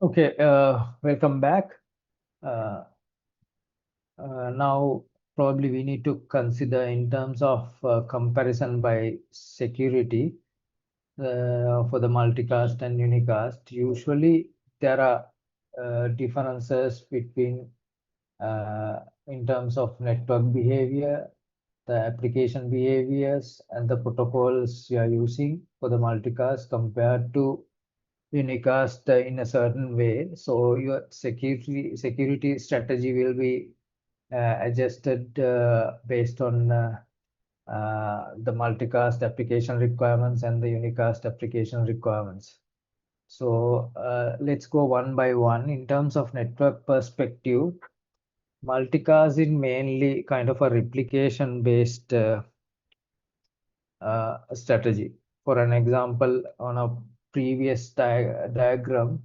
Okay, welcome back. Now, probably we need to consider in terms of comparison by security for the multicast and unicast. Usually, there are differences between in terms of network behavior, the application behaviors, and the protocols you are using for the multicast compared to unicast in a certain way. So your security strategy will be adjusted based on the multicast application requirements and the unicast application requirements. So let's go one by one. In terms of network perspective, multicast is mainly kind of a replication based strategy. For an example, on a previous diagram,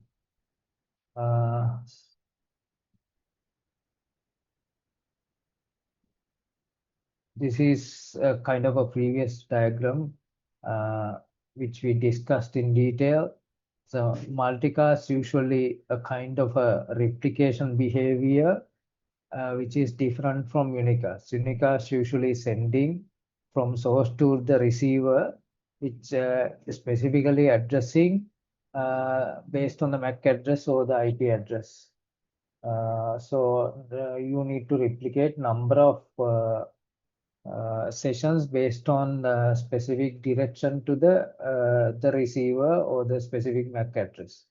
this is a kind of a previous diagram which we discussed in detail. So multicast usually a kind of a replication behavior which is different from unicast. Unicast usually sending from source to the receiver, which specifically addressing based on the MAC address or the IP address. So you need to replicate number of sessions based on the specific direction to the receiver or the specific MAC address.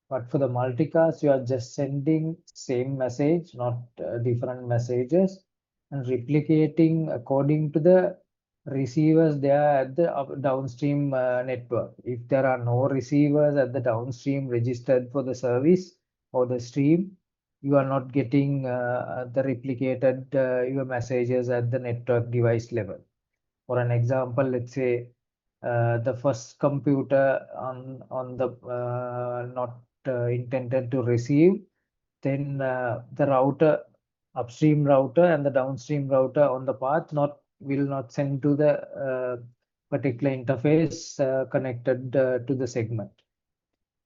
But for the multicast, you are just sending same message, not different messages, and replicating according to the receivers there at the downstream network. If there are no receivers at the downstream registered for the service or the stream, you are not getting the replicated your messages at the network device level. For an example, let's say the first computer on the not intended to receive, then the router, upstream router and the downstream router on the path will not send to the particular interface connected to the segment.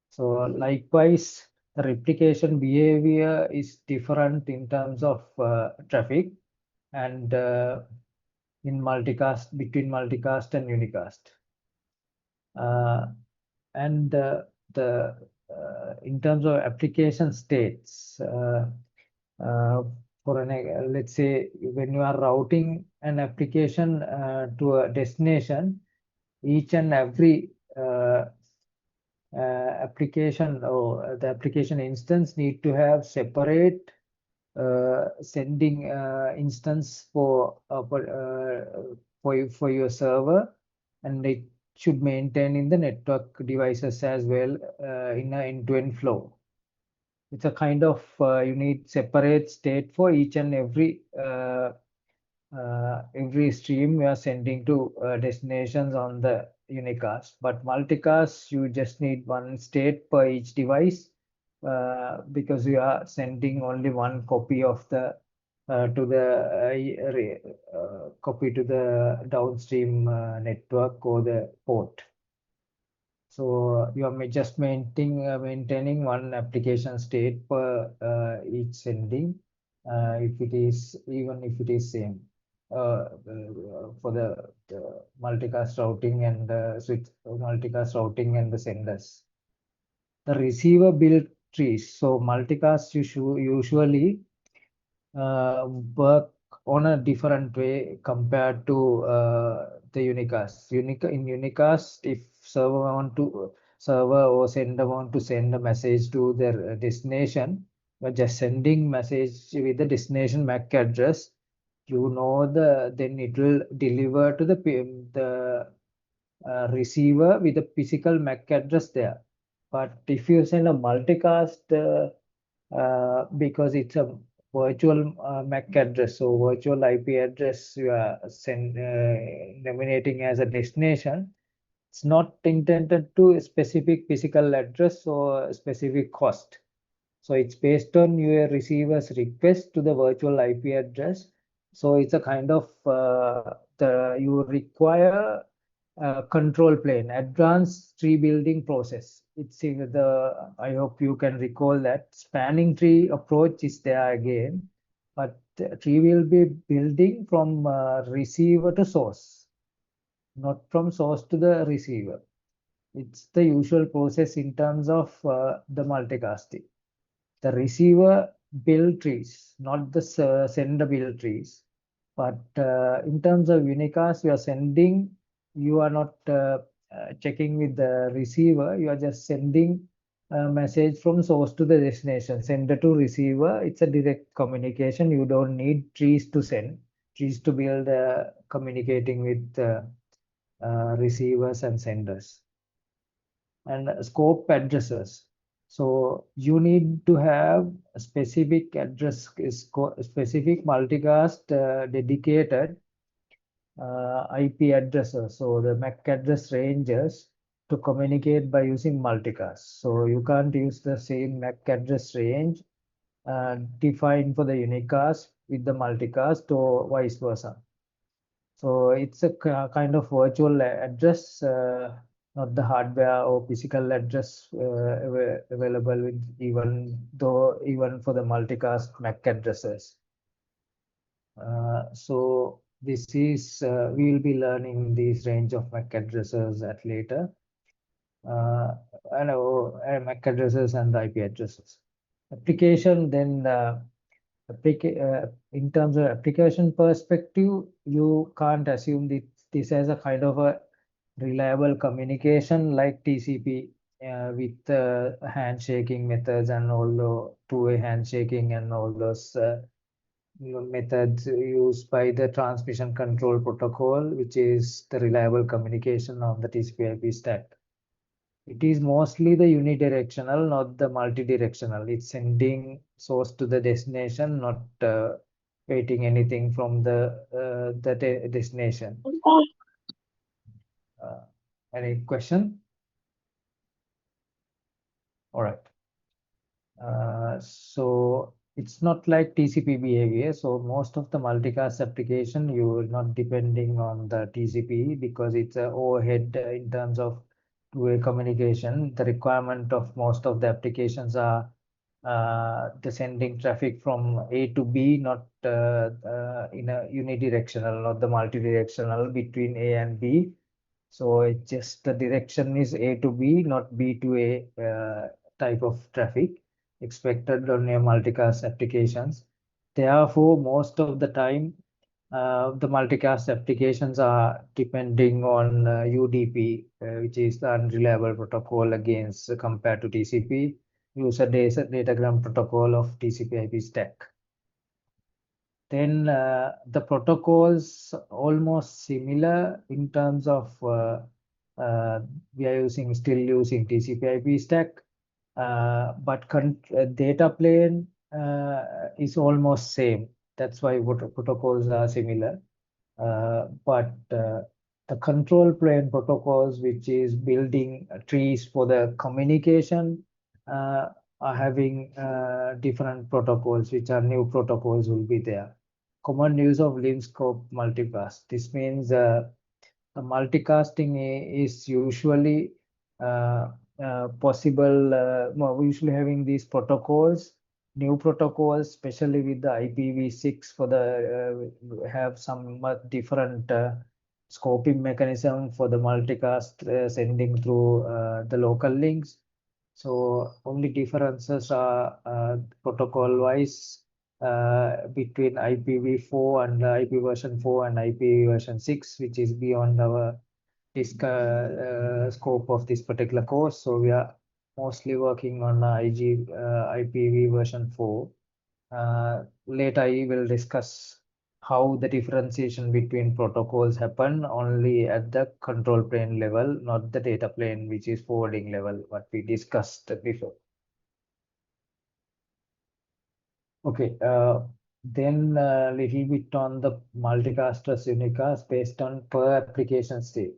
So likewise, the replication behavior is different in terms of traffic and in multicast, between multicast and unicast. And the in terms of application states, for an let's say when you are routing an application to a destination, each and every application or the application instance need to have separate sending instance for your server, and it should maintain in the network devices as well in an end-to-end flow. It's a kind of you need separate state for each and every stream you are sending to destinations on the unicast. But multicast, you just need one state per each device because you are sending only one copy of the copy to the downstream network or the port. So you are just maintaining one application state per each sending, if it is same for the multicast routing and switch multicast routing and the senders. The receiver build trees. So multicast usually work on a different way compared to the unicast. In unicast, if server or sender want to send a message to their destination, you're just sending message with the destination MAC address. You know then it will deliver to the receiver with a physical MAC address there. But if you send a multicast, because it's a virtual MAC address, so virtual IP address you are nominating as a destination, it's not intended to a specific physical address or a specific host. So it's based on your receiver's request to the virtual IP address. So it's a kind of you require control plane, advanced tree building process. It's in I hope you can recall that spanning tree approach is there again, but the tree will be building from receiver to source, not from source to the receiver. It's the usual process in terms of the multicasting. The receiver build trees, not the sender build trees. But in terms of unicast, you are not checking with the receiver, you are just sending a message from source to the destination, sender to receiver. It's a direct communication. You don't need trees to send, trees to build communicating with receivers and senders. And scope addresses. So you need to have a specific address, specific multicast dedicated IP addresses. So the MAC address ranges to communicate by using multicast. So you can't use the same MAC address range defined for the unicast with the multicast or vice versa. So it's a kind of virtual address, not the hardware or physical address available with even for the multicast MAC addresses. So this is we will be learning these range of MAC addresses at later. MAC addresses and IP addresses. Application then. In terms of application perspective, you can't assume this as a kind of a reliable communication like TCP with handshaking methods and all the two-way handshaking and all those methods used by the transmission control protocol, which is the reliable communication on the TCP/IP stack. It is mostly the unidirectional, not the multidirectional. It's sending source to the destination, not waiting anything from the destination. Any question? All right. So it's not like TCP behavior. So most of the multicast application, you are not depending on the TCP because it's a overhead in terms of two-way communication. The requirement of most of the applications are the sending traffic from A to B, not in a unidirectional, not the multidirectional between A and B. So it's just the direction is A to B, not B to A type of traffic expected on your multicast applications. Therefore, most of the time, the multicast applications are depending on UDP, which is the unreliable protocol against compared to TCP, user datagram protocol of TCP/IP stack. Then the protocols almost similar in terms of we are still using TCP/IP stack, but data plane is almost same. That's why protocols are similar. But the control plane protocols, which is building trees for the communication, are having different protocols, which are new protocols will be there. Common use of limb scope multicast. This means the multicasting is usually possible, usually having these protocols, new protocols, especially with the IPv6 for the have some different scoping mechanism for the multicast sending through the local links. So only differences are protocol wise between IPv4 and IP version 4 and IP version 6, which is beyond our scope of this particular course. So we are mostly working on IPv version 4. Later I will discuss how the differentiation between protocols happen only at the control plane level, not the data plane, which is forwarding level, what we discussed before. Okay, then a little bit on the multicast versus unicast based on per application state.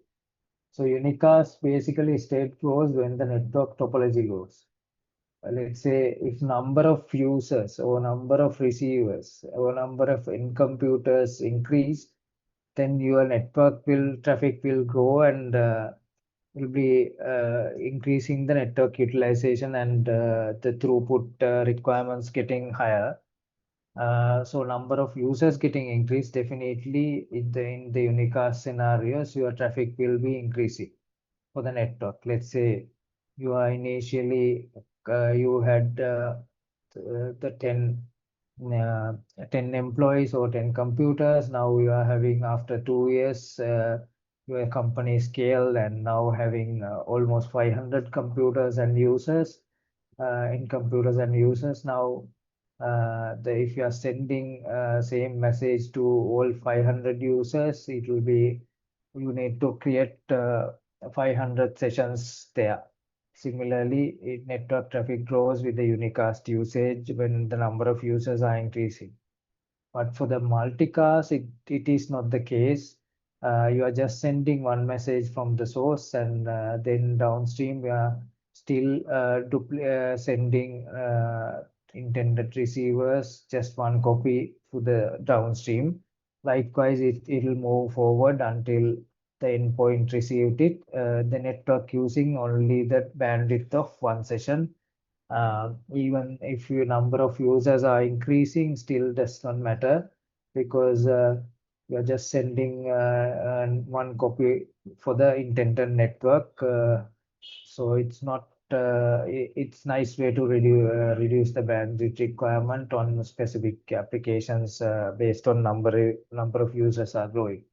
So unicast basically state grows when the network topology grows. Let's say if number of users or number of receivers or number of end computers increase, then your network traffic will grow and will be increasing the network utilization and the throughput requirements getting higher. So number of users getting increased, definitely in the unicast scenarios, your traffic will be increasing for the network. Let's say you are initially you had the 10 employees or 10 computers. Now you are having, after 2 years, your company scale and now having almost 500 computers and users in computers and users. Now if you are sending same message to all 500 users, it will be, you need to create 500 sessions there. Similarly, network traffic grows with the unicast usage when the number of users are increasing. But for the multicast, it is not the case. You are just sending one message from the source, and then downstream you are still sending intended receivers just one copy to the downstream. Likewise, it will move forward until the endpoint received it, the network using only the bandwidth of one session. Even if your number of users are increasing, still does not matter, because you are just sending one copy for the intended network. So it's not it's nice way to reduce the bandwidth requirement on specific applications based on number of users are growing.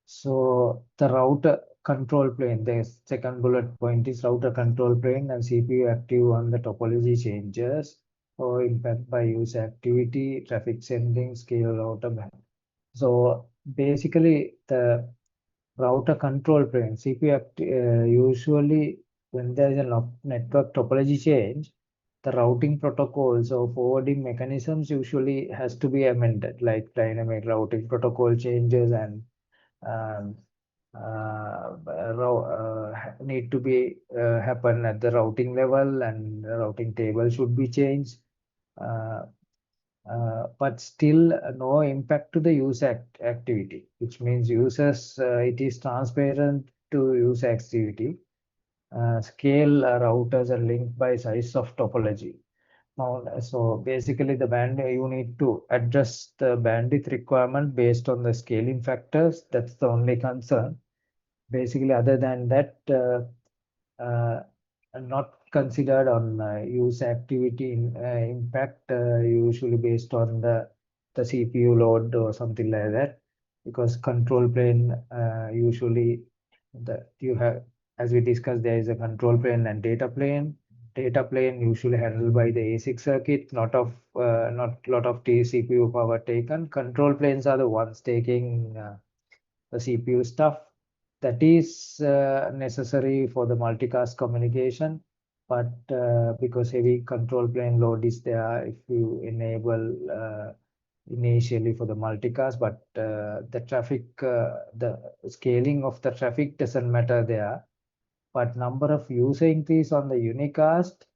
So the router control plane, the second bullet point is router control plane and CPU active on the topology changes or impact by user activity, traffic sending, scale router band. So basically the router control plane, usually when there is a network topology change, the routing protocols or forwarding mechanisms usually has to be amended, like dynamic routing protocol changes and um, need to be happen at the routing level, and the routing table should be changed. Uh, but still no impact to the user activity, which means users, it is transparent to user activity. Scale routers are linked by size of topology. Now, so basically the band, you need to address the bandwidth requirement based on the scaling factors. That's the only concern. Basically, other than that, uh, not considered on user activity impact, usually based on the CPU load or something like that, because control plane usually you have, as we discussed, there is a control plane and data plane. Data plane usually handled by the ASIC circuit, not lot of CPU power taken. Control planes are the ones taking the CPU stuff. That is necessary for the multicast communication, but because heavy control plane load is there, if you enable initially for the multicast, but the scaling of the traffic doesn't matter there. But number of user increase on the unicast,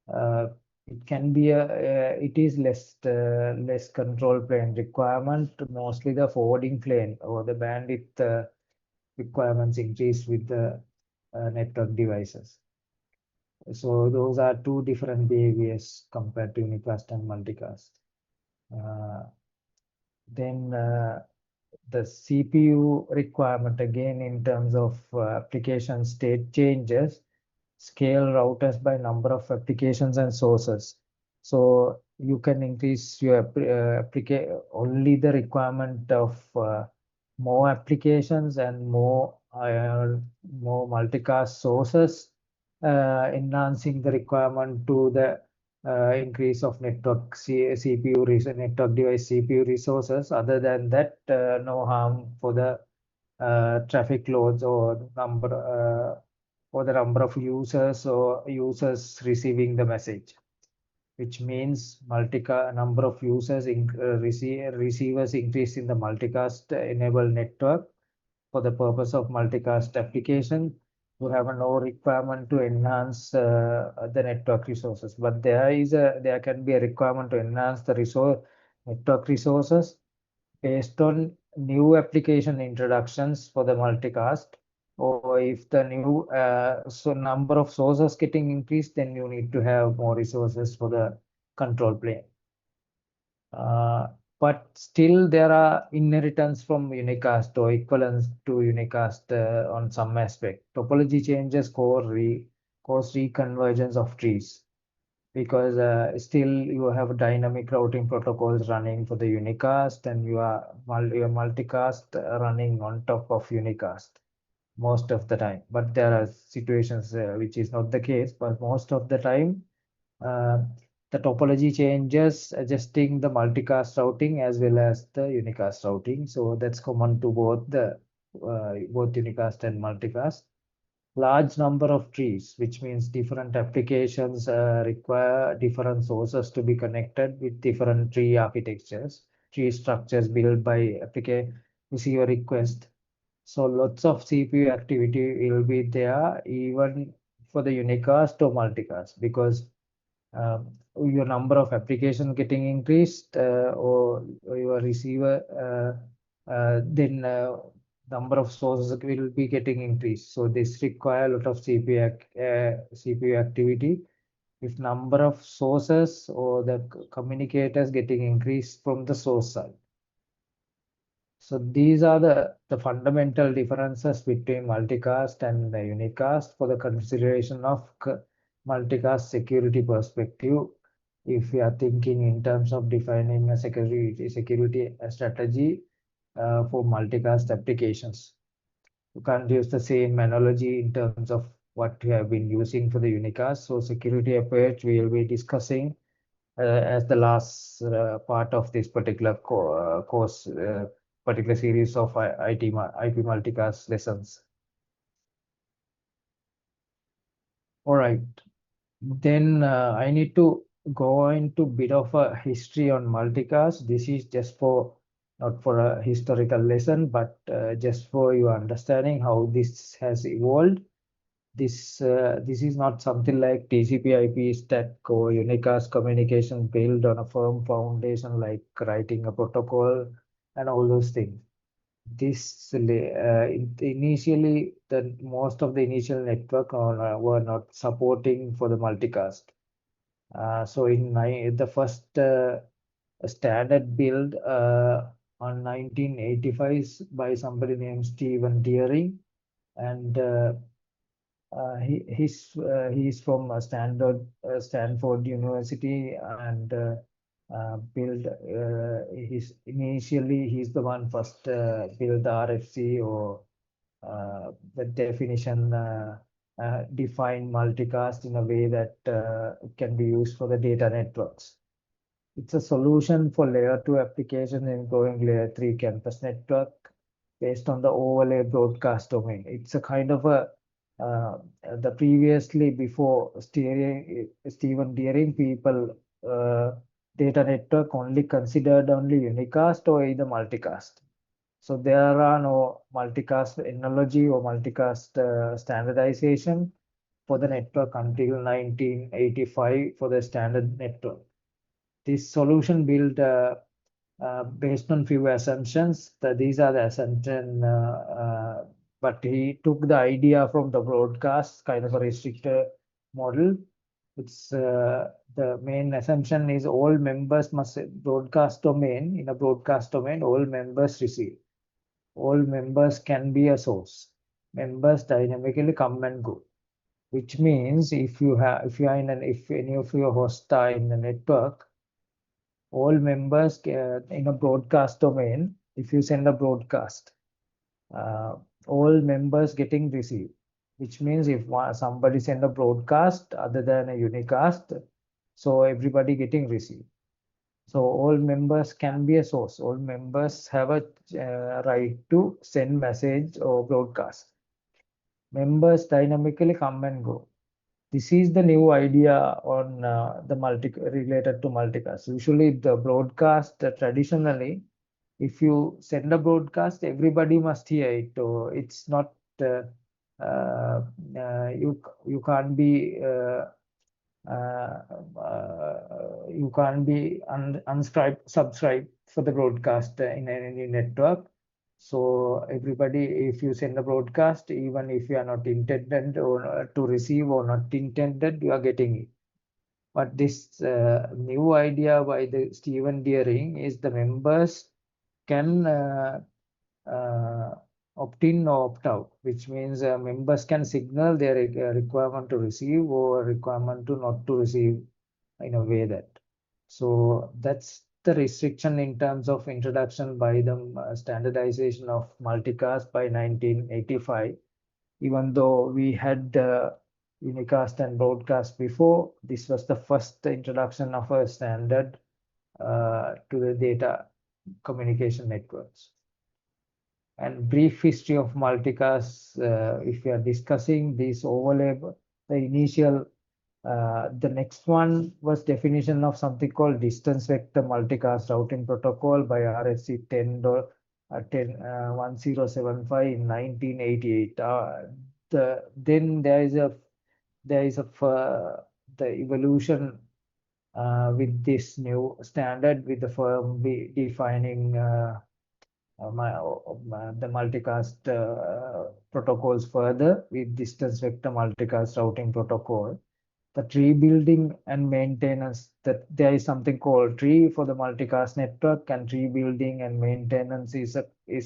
uh, it can be it is less control plane requirement. Mostly the forwarding plane or the bandwidth requirements increase with the network devices. So those are two different behaviors compared to unicast and multicast. Then the CPU requirement, again in terms of application state changes, scale routers by number of applications and sources. So you can increase your only the requirement of more applications and more multicast sources, enhancing the requirement to the increase of CPU network device CPU resources. Other than that, no harm for the traffic loads or the number of users or users receiving the message, which means number of users receivers increase in the multicast enabled network. For the purpose of multicast application, you have no requirement to enhance the network resources, but there can be a requirement to enhance the network resources based on new application introductions for the multicast, or if the new number of sources getting increased, then you need to have more resources for the control plane. But still there are inheritance from unicast or equivalence to unicast on some aspect. Topology changes cause reconvergence of trees, because still you have dynamic routing protocols running for the unicast, and your multicast running on top of unicast most of the time. But there are situations which is not the case, but most of the time uh, the topology changes, adjusting the multicast routing as well as the unicast routing. So that's common to both unicast and multicast. Large number of trees, which means different applications require different sources to be connected with different tree architectures, tree structures built by receiver request. So lots of CPU activity will be there even for the unicast or multicast, because your number of applications getting increased, or your receiver, then number of sources will be getting increased. So this require a lot of CPU activity. If number of sources or the communicators getting increased from the source side. So these are the fundamental differences between multicast and the unicast for the consideration of multicast security perspective. If we are thinking in terms of defining a security strategy for multicast applications, you can't use the same analogy in terms of what we have been using for the unicast. So security approach we will be discussing as the last part of this particular course, particular series of IP multicast lessons. All right, then I need to go into a bit of a history on multicast. This is just not for a historical lesson, but just for your understanding how this has evolved. This is not something like TCP/IP stack or unicast communication built on a firm foundation like writing a protocol and all those things. This initially, the most of the initial network were not supporting for the multicast. So in the first standard build on 1985 by somebody named Stephen Deering, and he's from Stanford University, and build he's the one first build the RFC, or the definition define multicast in a way that it can be used for the data networks. It's a solution for layer 2 application in growing layer 3 campus network based on the overlay broadcast domain. It's a kind of a the previously before Stephen Deering people data network only considered only unicast or either multicast. So there are no multicast analogy or multicast standardization for the network until 1985 for the standard network. This solution built based on few assumptions. These are the assumptions, but he took the idea from the broadcast, kind of a restrictor model. It's the main assumption is all members must broadcast domain. In a broadcast domain, all members receive. All members can be a source. Members dynamically come and go, which means if any of your hosts are in the network, all members in a broadcast domain, if you send a broadcast, all members getting received, which means if somebody send a broadcast other than a unicast, so everybody getting received. So all members can be a source. All members have a right to send message or broadcast. Members dynamically come and go. This is the new idea on related to multicast. Usually the broadcast traditionally, if you send a broadcast, everybody must hear it. Or it's not you can't be unsubscribe for the broadcast in any network. So everybody, if you send a broadcast, even if you are not intended or to receive or not intended, you are getting it. But this new idea by the Stephen Deering is the members can uh, opt in or opt out, which means members can signal their requirement to receive or requirement to not to receive in a way that. So that's the restriction in terms of introduction by the standardization of multicast by 1985. Even though we had unicast and broadcast before, this was the first introduction of a standard to the data communication networks. And brief history of multicast, if we are discussing this overlay, the initial, the next one was definition of something called distance vector multicast routing protocol by RFC 10.10.1075 in 1988. Then there is the evolution with this new standard with the firm defining the multicast protocols further with distance vector multicast routing protocol. The tree building and maintenance, that there is something called tree for the multicast network, and tree building and maintenance is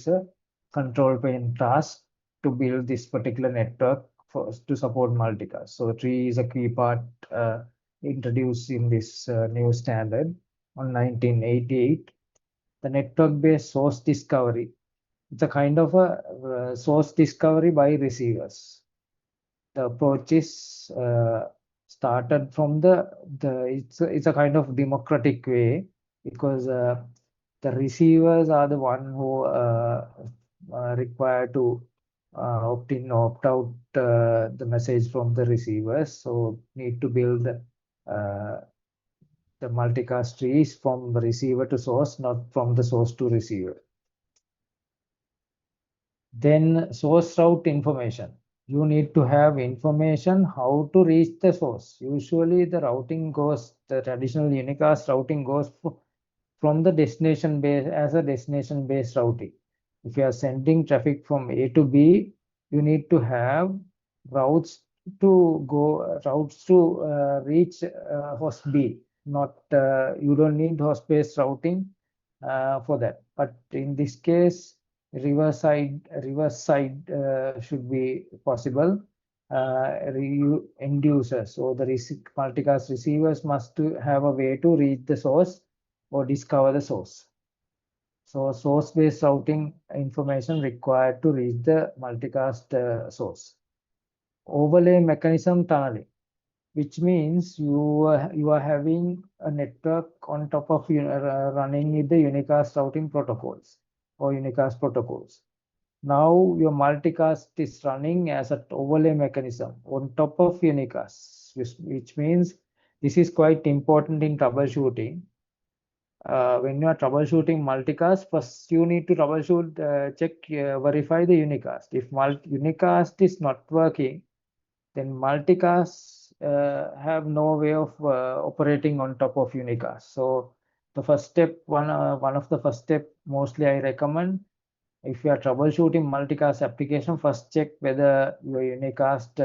a control plane task to build this particular network to support multicast. So tree is a key part introduced in this new standard on 1988. The network-based source discovery. It's a kind of a source discovery by receivers. The approach is started from it's a kind of democratic way, because the receivers are the one who require to opt in or opt out the message from the receivers. So need to build the multicast trees from the receiver to source, not from the source to receiver. Then source route information. You need to have information how to reach the source. Usually the traditional unicast routing goes from the destination base as a destination based routing. If you are sending traffic from A to B, you need to have routes routes to reach host B. Not you don't need host based routing for that. But in this case, reverse side should be possible. End users or the multicast receivers must have a way to reach the source or discover the source. So source-based routing information required to reach the multicast source. Overlay mechanism tunneling, which means you are having a network on top of running with the unicast routing protocols or unicast protocols. Now your multicast is running as an overlay mechanism on top of unicast, which means this is quite important in troubleshooting. When you are troubleshooting multicast, first you need to troubleshoot, check, verify the unicast. If unicast is not working, then multicasts have no way of operating on top of unicast. So the first step, one of the first step, mostly I recommend, if you are troubleshooting multicast application, first check whether your unicast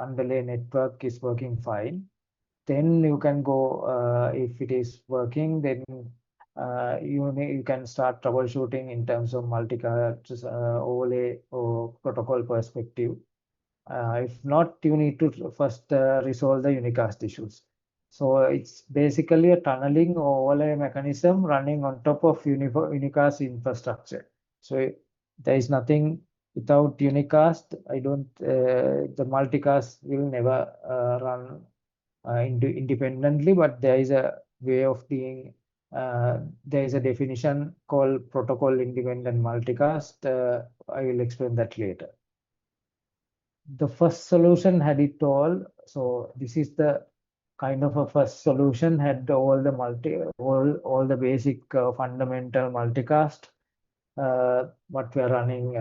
underlay network is working fine. Then you can go, if it is working, then you can start troubleshooting in terms of multicast overlay or protocol perspective. If not, you need to first resolve the unicast issues. So it's basically a tunneling or overlay mechanism running on top of unicast infrastructure. So there is nothing without unicast. The multicast will never run independently, but there is a way of being, there is a definition called protocol independent multicast. I will explain that later. The first solution had it all. So this is the kind of a first solution, had all the basic fundamental multicast what we are running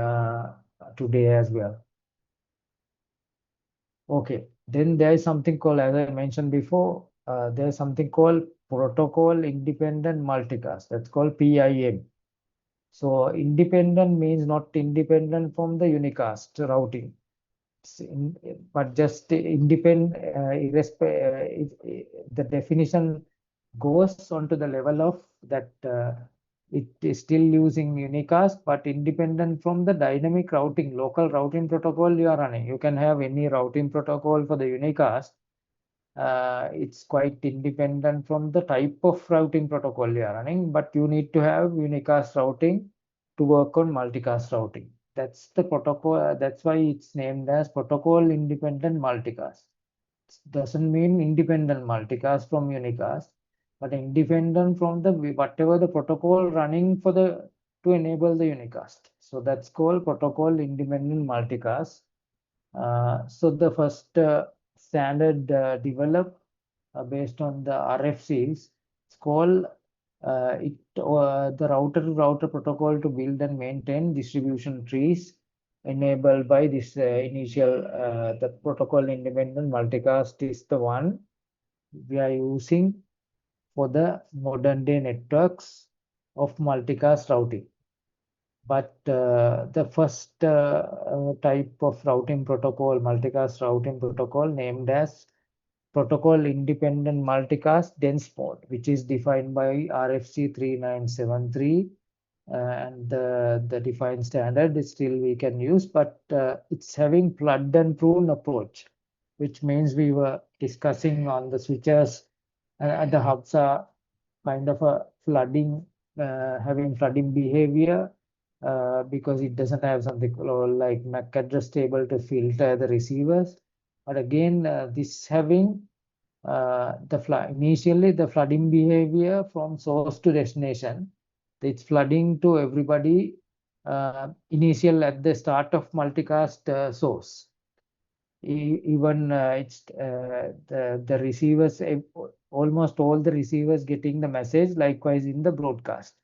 today as well. Okay, then there is something called, as I mentioned before, there is something called protocol independent multicast. That's called PIM. So independent means not independent from the unicast routing, but just independent. The definition goes on to the level of that it is still using unicast, but independent from the dynamic routing, local routing protocol you are running. You can have any routing protocol for the unicast. It's quite independent from the type of routing protocol you are running, but you need to have unicast routing to work on multicast routing. That's the protocol. That's why it's named as protocol independent multicast. Doesn't mean independent multicast from unicast, but independent from the whatever the protocol running for the to enable the unicast. So that's called protocol independent multicast. So the first standard developed based on the RFCs, it's called the router-to-router protocol to build and maintain distribution trees enabled by this initial the protocol independent multicast is the one we are using for the modern day networks of multicast routing. But the first type of routing protocol, multicast routing protocol, named as protocol independent multicast dense mode, which is defined by RFC 3973. And the defined standard is still we can use, but it's having flood and prune approach, which means we were discussing on the switches and the hubs are kind of a flooding, having flooding behavior because it doesn't have something like MAC address table to filter the receivers. But again, this having initially the flooding behavior from source to destination. It's flooding to everybody initial at the start of multicast source. Even it's the receivers, almost all the receivers getting the message, likewise in the broadcast.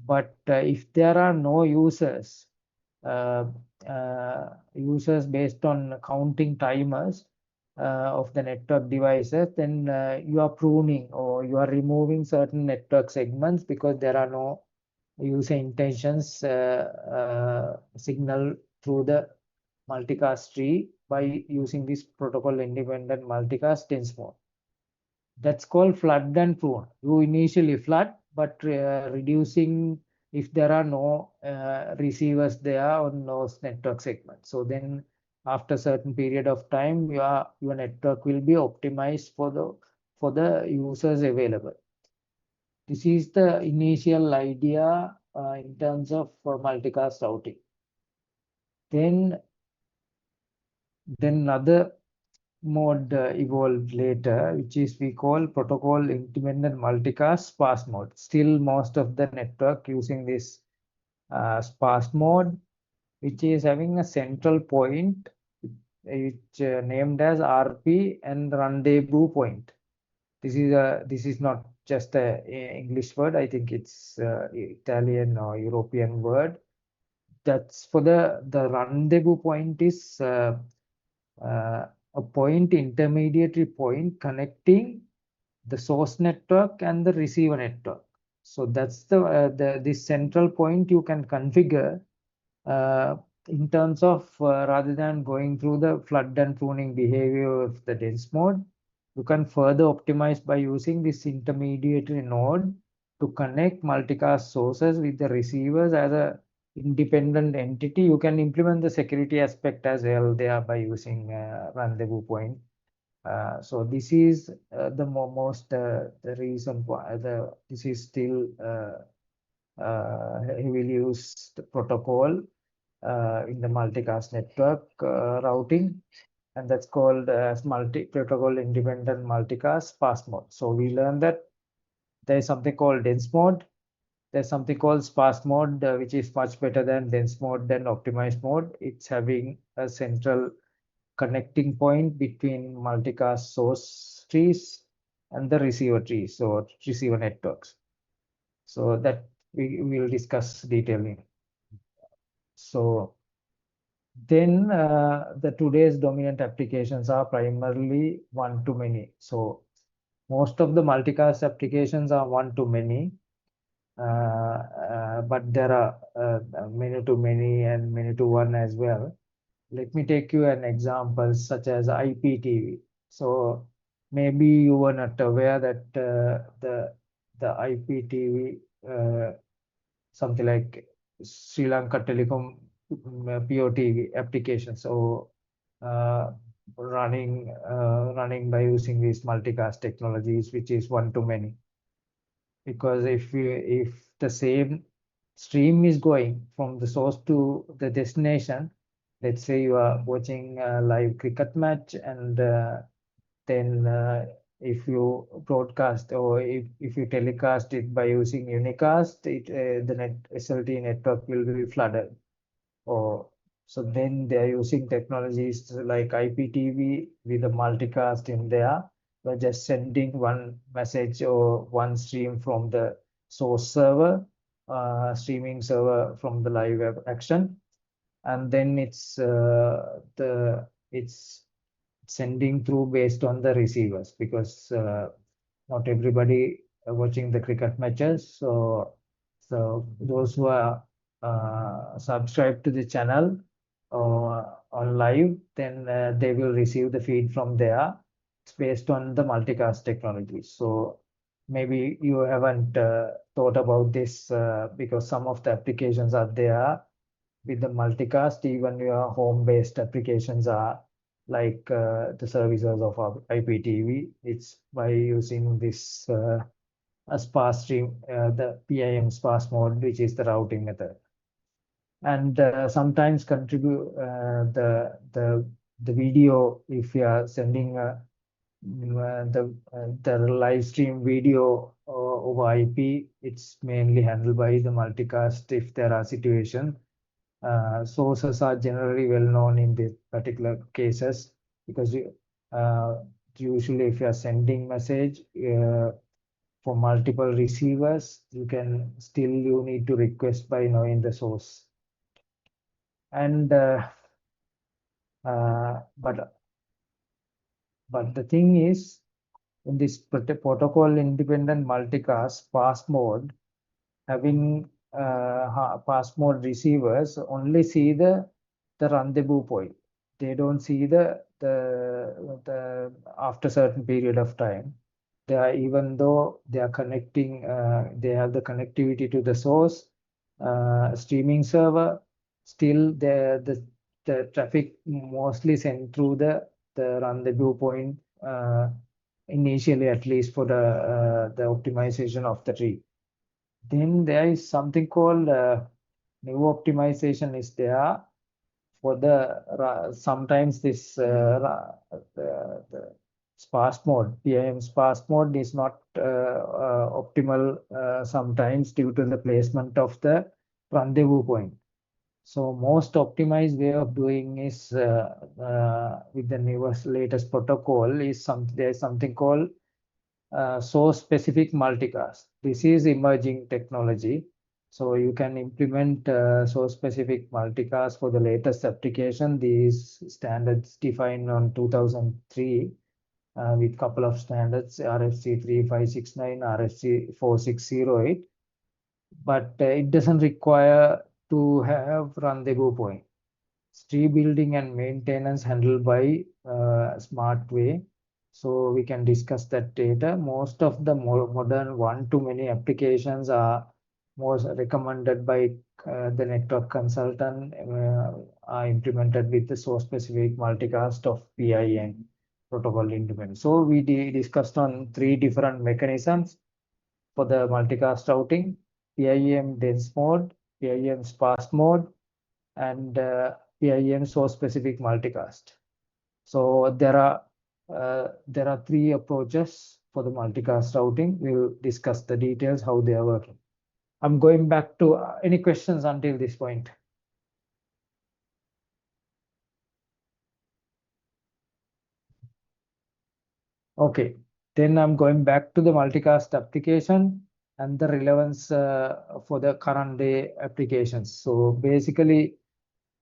But if there are no users, users based on counting timers of the network devices, then you are pruning or you are removing certain network segments because there are no user intentions signal through the multicast tree by using this protocol independent multicast dense mode. That's called flood and prune. You initially flood, but reducing if there are no receivers there on those network segments. So then after a certain period of time, your network will be optimized for the users available. This is the initial idea in terms of multicast routing. Then another mode evolved later, which is we call protocol independent multicast sparse mode. Still, most of the network using this sparse mode, which is having a central point, which named as RP and rendezvous point. This is not just a English word. I think it's Italian or European word. That's for the rendezvous point is a point, intermediary point connecting the source network and the receiver network. So that's this central point you can configure in terms of rather than going through the flood and pruning behavior of the dense mode, you can further optimize by using this intermediary node to connect multicast sources with the receivers as a independent entity. You can implement the security aspect as well there by using rendezvous point. So this is the most the reason why this is still heavily used protocol in the multicast network routing, and that's called as multi-protocol independent multicast sparse mode. So we learned that there is something called dense mode. There's something called sparse mode, which is much better than dense mode than optimized mode. It's having a central connecting point between multicast source trees and the receiver trees or receiver networks. So that we will discuss detailing. So then the today's dominant applications are primarily one-to-many. So most of the multicast applications are one-to-many. but there are many to many and many to one as well. Let me take you an example such as IPTV. So maybe you were not aware that the IPTV, something like Sri Lanka Telecom POTV application. So uh, running by using these multicast technologies, which is one to many. Because if the same stream is going from the source to the destination, let's say you are watching a live cricket match, and then if you broadcast or if you telecast it by using unicast, the SLT network will be flooded. Or so then they're using technologies like IPTV with a multicast in there. We're just sending one message or one stream from the source server, streaming server from the live web action, and then it's sending through based on the receivers, because not everybody are watching the cricket matches. So those who are subscribed to the channel or on live, then they will receive the feed from there. It's based on the multicast technology. So maybe you haven't thought about this, because some of the applications are there with the multicast. Even your home-based applications are like the services of our IPTV. It's by using this a sparse stream, the PIM sparse mode, which is the routing method, and sometimes contribute the video. If you are sending the live stream video over IP, it's mainly handled by the multicast if there are situations. Sources are generally well known in these particular cases, because uh, usually if you are sending message for multiple receivers, you need to request by knowing the source. And but the thing is, in this protocol independent multicast pass mode, having pass mode receivers only see the rendezvous point. They don't see the after certain period of time. They are, even though they are connecting, they have the connectivity to the source streaming server. Still, the traffic mostly sent through the rendezvous point, initially, at least for the optimization of the tree. Then there is something called new optimization is there for sometimes this the sparse mode, PIM sparse mode is not optimal sometimes due to the placement of the rendezvous point. So most optimized way of doing is with the newest latest protocol is there's something called source specific multicast. This is emerging technology. So you can implement source specific multicast for the latest application. These standards defined on 2003 with couple of standards, RFC 3569, RFC 4608. But it doesn't require to have rendezvous point. Tree building and maintenance handled by smart way. So we can discuss that later. Most of the modern one-to-many applications are most recommended by the network consultant, are implemented with the source-specific multicast of PIN protocol independent. So we discussed on three different mechanisms for the multicast routing: PIM dense mode, PIM sparse mode, and PIM source specific multicast. So there are three approaches for the multicast routing. We'll discuss the details how they are working. I'm going back to any questions until this point. Okay, then I'm going back to the multicast application and the relevance for the current day applications. So basically,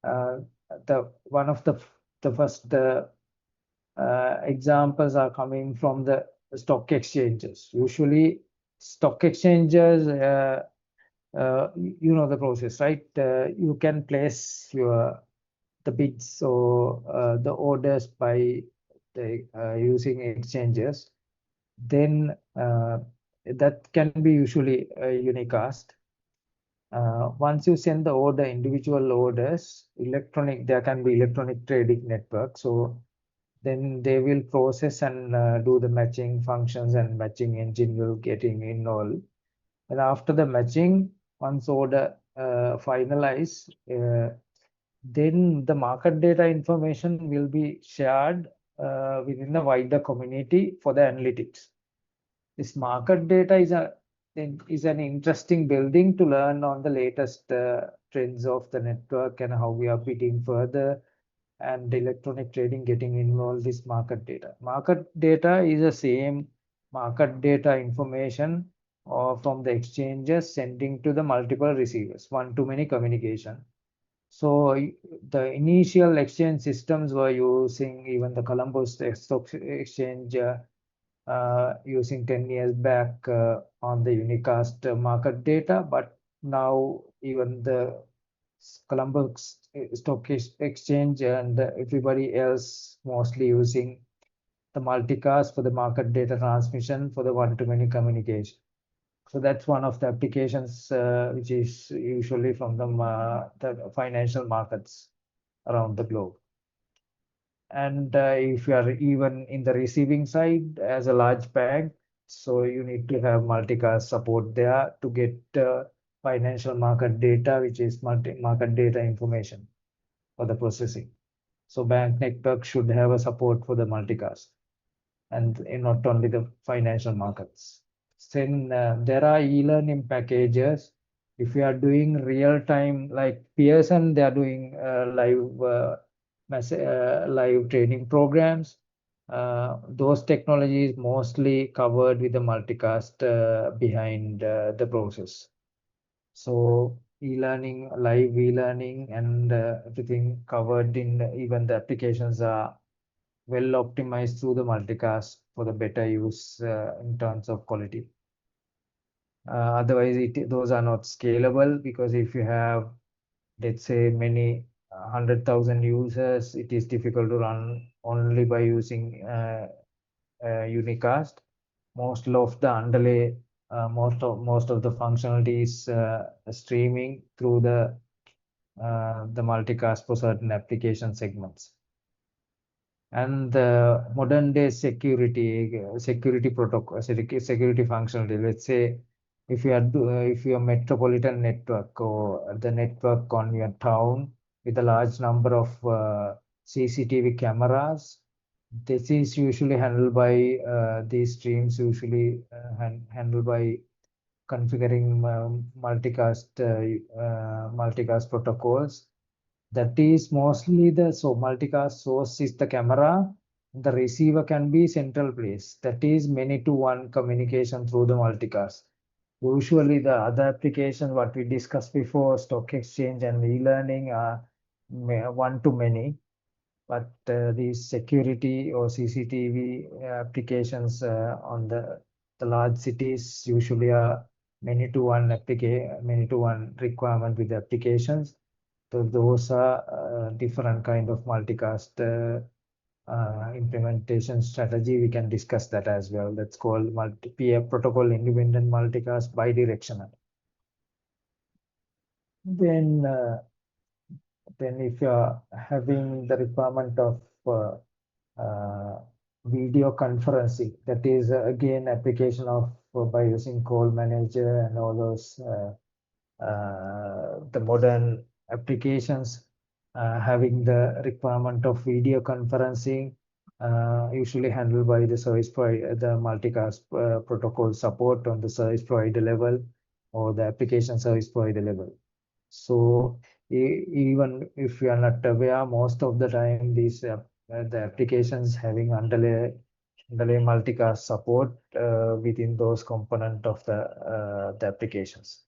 the one of the first examples are coming from the stock exchanges. Usually, stock exchanges you know the process, right? You can place the bids or the orders by using exchanges. Then that can be usually unicast. Once you send the order, individual orders, there can be electronic trading network. So then they will process and do the matching functions, and matching engine will getting involved. And after the matching, once order finalized, then the market data information will be shared within the wider community for the analytics. This market data is an interesting building to learn on the latest trends of the network and how we are bidding further, and electronic trading getting involved. This market data. Market data is the same market data information or from the exchanges sending to the multiple receivers, one-to-many communication. So the initial exchange systems were using even the Colombo Stock Exchange using 10 years back on the unicast market data, but now even the Colombo Stock Exchange and everybody else mostly using the multicast for the market data transmission for the one-to-many communication. So that's one of the applications which is usually from the financial markets around the globe. And if you are even in the receiving side as a large bank, so you need to have multicast support there to get financial market data, which is market data information for the processing. So bank network should have a support for the multicast, and not only the financial markets. Then there are e-learning packages. If you are doing real time, like Pearson, they are doing live training programs. Those technologies mostly covered with the multicast behind the process. So e-learning, live e-learning, and everything covered in even the applications are well optimized through the multicast for the better use in terms of quality. Otherwise, those are not scalable, because if you have, let's say, many 100,000 users, it is difficult to run only by using unicast. Most of the underlay, most of the functionality is streaming through the multicast for certain application segments. And the modern day security protocol, security functionality. Let's say if you are metropolitan network or the network on your town with a large number of CCTV cameras, this is usually handled by these streams usually handled by configuring multicast protocols. That is mostly multicast source is the camera. The receiver can be central place. That is many-to-one communication through the multicast. Usually the other applications what we discussed before, stock exchange and e-learning, are one-to-many. But these security or CCTV applications on the large cities usually are many-to-one requirement with the applications. So those are different kind of multicast implementation strategy. We can discuss that as well. That's called protocol independent multicast bidirectional. Then if you are having the requirement of video conferencing, that is again application of by using call manager and all those the modern applications having the requirement of video conferencing, usually handled by the service provider, the multicast protocol support on the service provider level or the application service provider level. So even if you are not aware, most of the time these the applications having underlay multicast support within those component of the applications.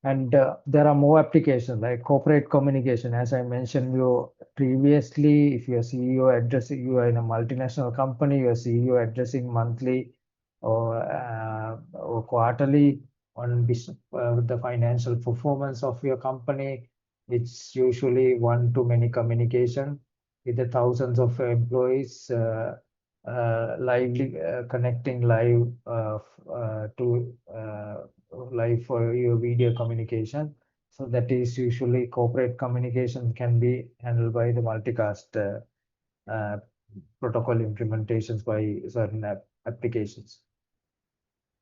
And there are more applications like corporate communication. As I mentioned you previously, if your CEO addressing, you are in a multinational company, your CEO addressing monthly or quarterly on the financial performance of your company. It's usually one-to-many communication with the thousands of employees, connecting live to live for your video communication. So that is usually corporate communication can be handled by the multicast protocol implementations by certain applications.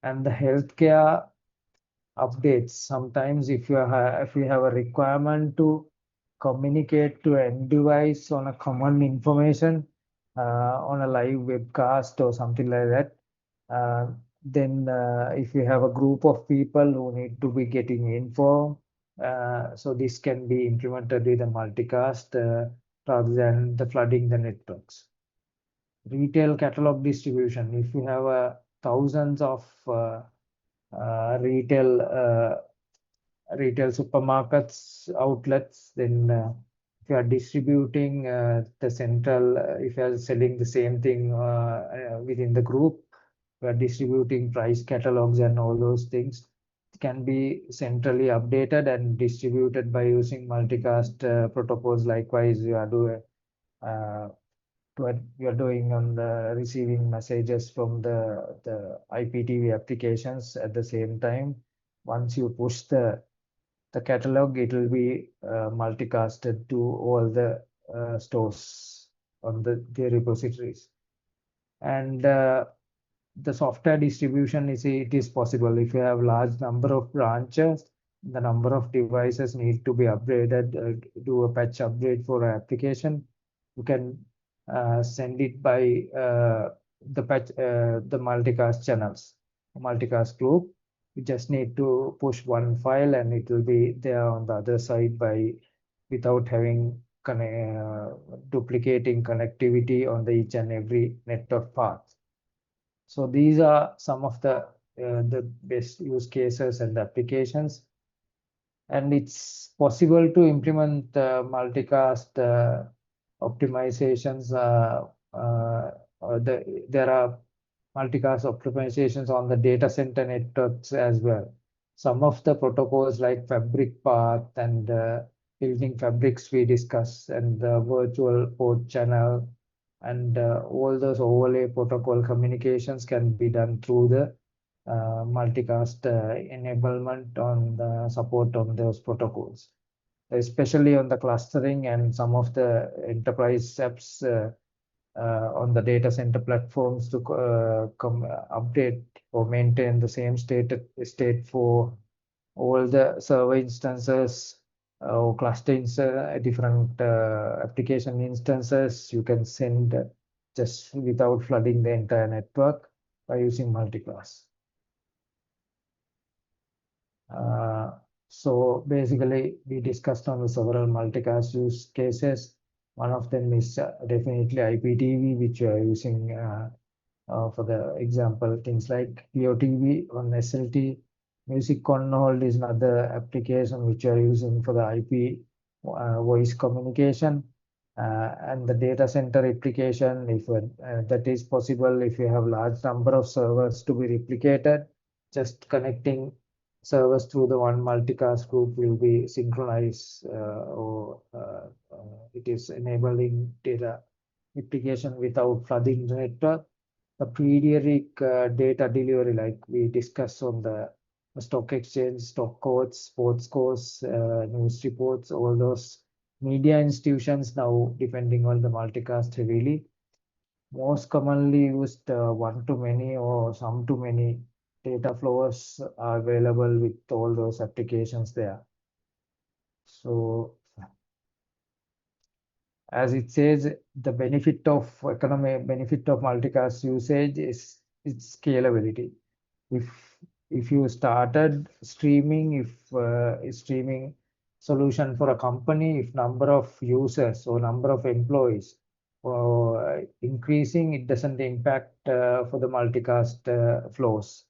And the healthcare updates, sometimes if you have a requirement to communicate to end device on a common information on a live webcast or something like that, then if you have a group of people who need to be getting info, so this can be implemented with a multicast rather than the flooding the networks. Retail catalog distribution, if you have thousands of retail supermarkets outlets, then if you are distributing the central, if you are selling the same thing within the group, we are distributing price catalogs and all those things. It can be centrally updated and distributed by using multicast protocols. Likewise, you are doing on the receiving messages from the IPTV applications at the same time. Once you push the catalog, it will be multicasted to all the stores on the repositories. And the software distribution it is possible if you have large number of branches. The number of devices need to be upgraded. Do a patch upgrade for an application. You can send it by the multicast channels, multicast group. You just need to push one file and it will be there on the other side without having duplicating connectivity on each and every network path. So these are some of the best use cases and applications. And it's possible to implement multicast optimizations. There are multicast optimizations on the data center networks as well. Some of the protocols like fabric path and building fabrics we discussed, and the virtual port channel, and all those overlay protocol communications can be done through the multicast enablement on the support on those protocols, especially on the clustering and some of the enterprise apps on the data center platforms to update or maintain the same state for all the server instances or different application instances. You can send just without flooding the entire network by using multicast. So basically, we discussed on the several multicast use cases. One of them is definitely IPTV, which we are using for the example, things like POTV on SLT. Music on hold is another application which we are using for the IP voice communication. And the data center replication, if that is possible, if you have large number of servers to be replicated, just connecting servers through the one multicast group will be synchronized, or it is enabling data replication without flooding the network. The periodic data delivery, like we discussed on the stock exchange, stock quotes, sports scores, news reports, all those media institutions now depending on the multicast heavily. Most commonly used one-to-many or some-to-many data flows are available with all those applications there. So as it says, the economic benefit of multicast usage is its scalability. If you started streaming, if streaming solution for a company, if number of users or number of employees or increasing, it doesn't impact for the multicast flows.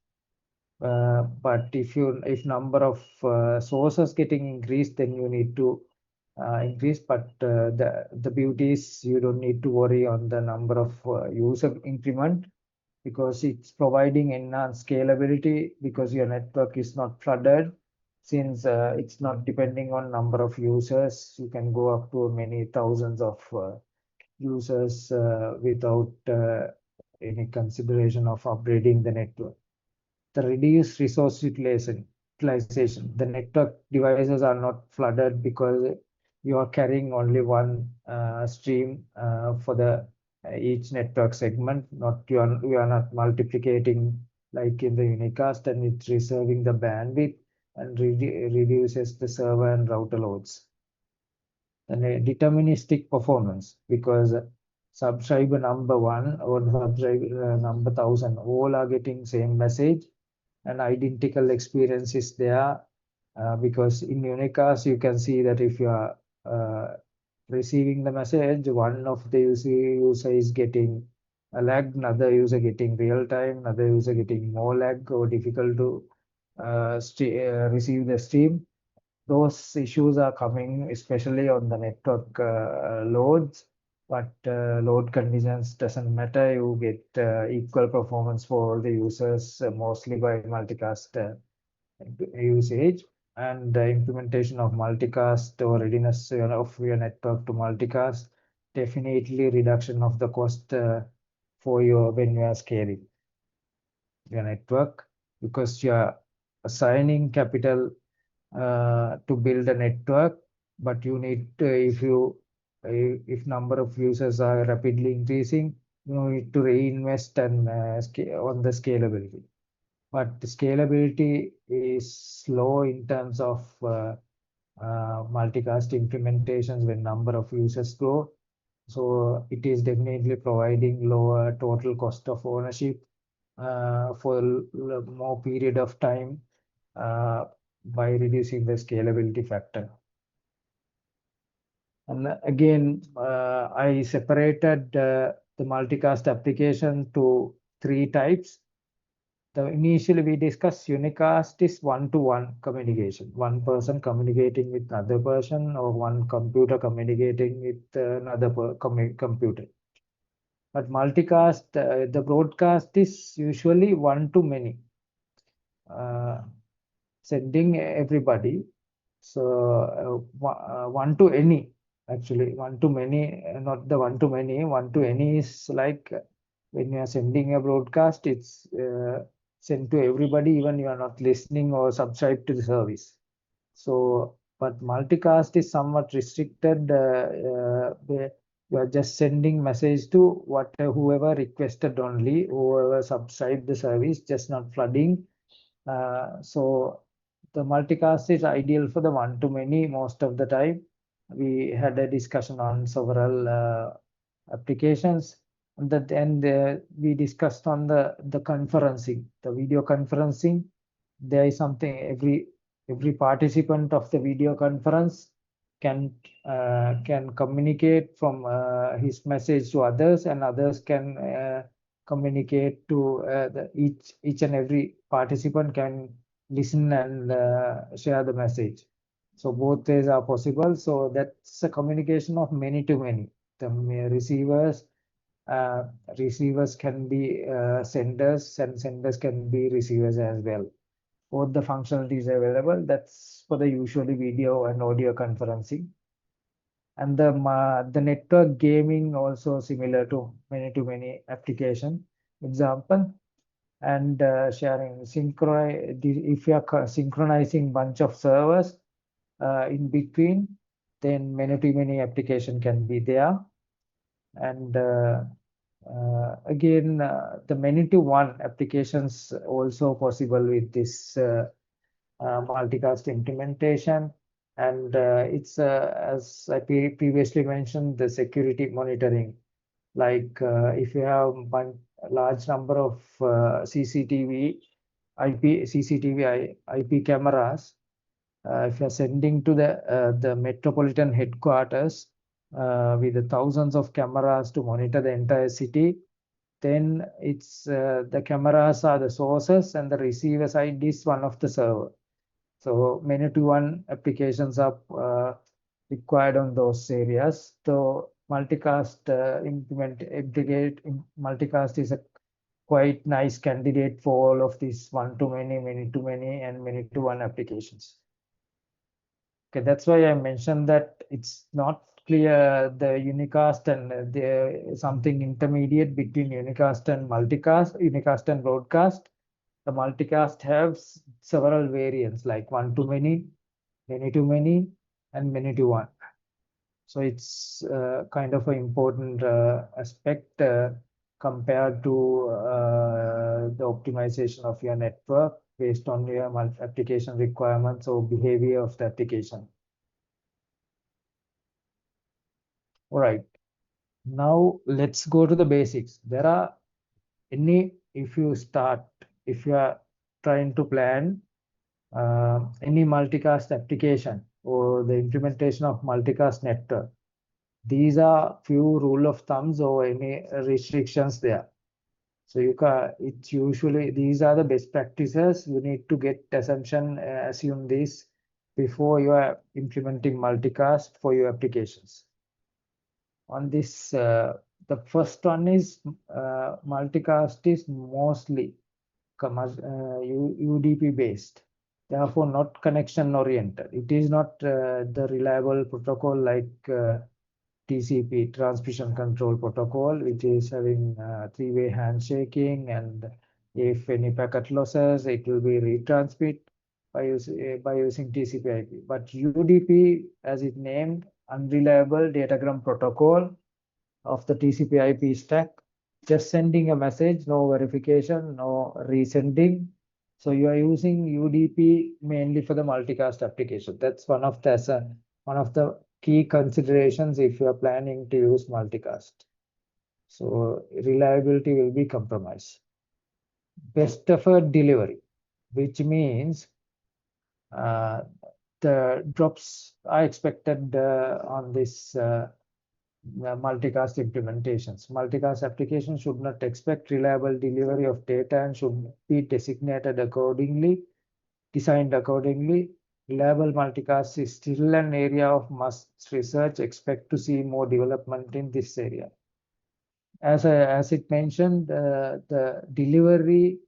But if number of sources getting increased, then you need to increase. But the beauty is you don't need to worry on the number of user increment. because it's providing enhanced scalability because your network is not flooded. Since it's not depending on number of users, you can go up to many thousands of users without any consideration of upgrading the network. The reduced resource utilization. The network devices are not flooded because you are carrying only one stream for the each network segment. Not you are not multiplicating like in the unicast, and it's reserving the bandwidth and reduces the server and router loads. And a deterministic performance because subscriber number 1 or subscriber number 1000 all are getting same message and identical experience is there because in unicast you can see that if you are receiving the message, one of the user is getting a lag, another user getting real time, another user getting more lag or difficult to receive the stream. Those issues are coming especially on the network loads, but load conditions doesn't matter. You get equal performance for all the users, mostly by multicast usage. And the implementation of multicast or readiness of your network to multicast, definitely reduction of the cost for your when you are scaling your network, because you are assigning capital to build a network, but you need to, if number of users are rapidly increasing, you need to reinvest and on the scalability. But the scalability is slow in terms of multicast implementations when number of users grow. So it is definitely providing lower total cost of ownership for more period of time by reducing the scalability factor. And again, I separated the multicast application to 3 types. Initially we discussed unicast is one-to-one communication, one person communicating with another person or one computer communicating with another computer. But multicast, the broadcast is usually one-to-many, sending everybody. So one-to-any, actually one-to-many, not the one-to-many. One-to-any is like when you are sending a broadcast, it's sent to everybody, even you are not listening or subscribed to the service. So, but multicast is somewhat restricted. You are just sending message to whoever requested only, whoever subscribed the service, just not flooding. So the multicast is ideal for the one-to-many most of the time. We had a discussion on several applications. And at the end, we discussed on the conferencing, the video conferencing. There is something every participant of the video conference can communicate from his message to others, and others can communicate to each and every participant can listen and share the message. So both ways are possible. So that's a communication of many to many. The receivers can be senders, and senders can be receivers as well. Both the functionalities are available. That's for the usually video and audio conferencing. And the network gaming also similar to many application. Example, and sharing if you are synchronizing bunch of servers in between, then many application can be there. And again, the many-to-one applications also possible with this multicast implementation. And it's as I previously mentioned, the security monitoring. Like if you have a large number of CCTV IP cameras, if you're sending to the metropolitan headquarters with the thousands of cameras to monitor the entire city, then it's the cameras are the sources and the receiver side is one of the server. So many-to-one applications are required on those areas. So multicast multicast is a quite nice candidate for all of these one-to-many, many-to-many, and many-to-one applications. Okay, that's why I mentioned that it's not clear the unicast and the something intermediate between unicast and multicast, unicast and broadcast. The multicast has several variants like one-to-many, many-to-many, and many-to-one. So it's kind of an important aspect compared to the optimization of your network based on your application requirements or behavior of the application. All right, now let's go to the basics. There are if you are trying to plan any multicast application or the implementation of multicast network, these are few rule of thumbs or any restrictions there. So it's usually, these are the best practices. You need to assume this before you are implementing multicast for your applications. On this, the first one is multicast is mostly UDP based, therefore not connection oriented. It is not the reliable protocol like TCP, transmission control protocol, which is having three-way handshaking, and if any packet losses, it will be retransmit by using TCP/IP. But UDP, as it named, unreliable datagram protocol of the TCP/IP stack, just sending a message, no verification, no resending. So you are using UDP mainly for the multicast application. That's one of the key considerations if you are planning to use multicast. So reliability will be compromised. Best effort delivery, which means the drops are expected on this multicast implementations. Multicast applications should not expect reliable delivery of data and should be designed accordingly. Reliable multicast is still an area of must research. Expect to see more development in this area. As it mentioned, the delivery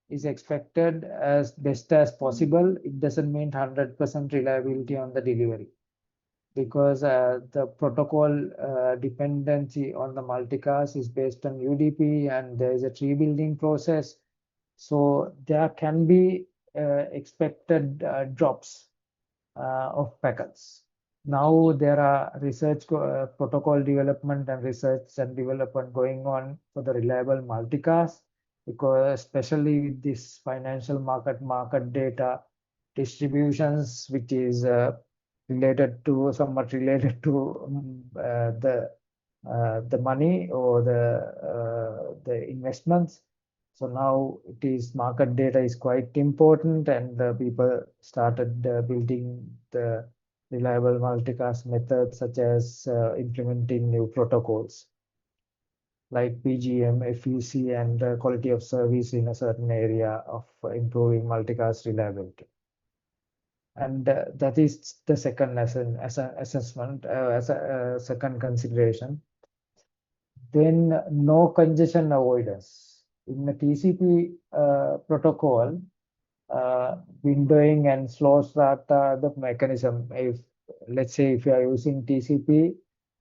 is expected as best as possible. It doesn't mean 100% reliability on the delivery, because the protocol dependency on the multicast is based on UDP, and there is a tree building process. So there can be expected drops of packets. Now there are protocol development and research and development going on for the reliable multicast, because especially with this financial market data distributions, which is somewhat related to the money or the investments. So now market data is quite important, and people started building the reliable multicast methods, such as implementing new protocols like PGM, FEC, and quality of service in a certain area of improving multicast reliability. And that is the second assessment, as a second consideration. Then no congestion avoidance. In the TCP protocol, windowing and slow start are the mechanism. Let's say if you are using TCP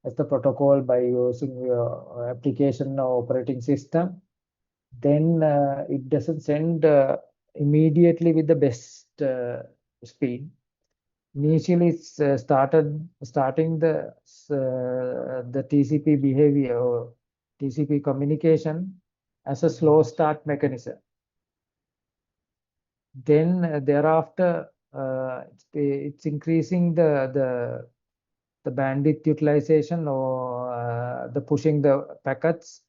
as the protocol by using your application or operating system, then it doesn't send immediately with the best speed. Initially, it's starting the TCP behavior or TCP communication as a slow start mechanism. Then thereafter, it's increasing the bandwidth utilization, or the pushing the packets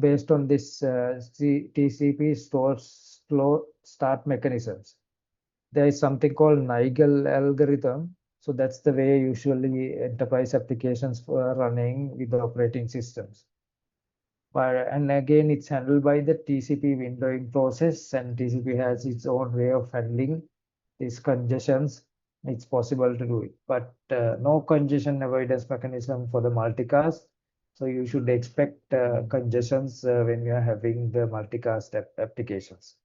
based on this TCP slow start mechanisms. There is something called Nigel algorithm. So that's the way usually enterprise applications are running with the operating systems. And again, it's handled by the TCP windowing process, and TCP has its own way of handling these congestions. It's possible to do it, but no congestion avoidance mechanism for the multicast. So you should expect congestions when you are having the multicast applications.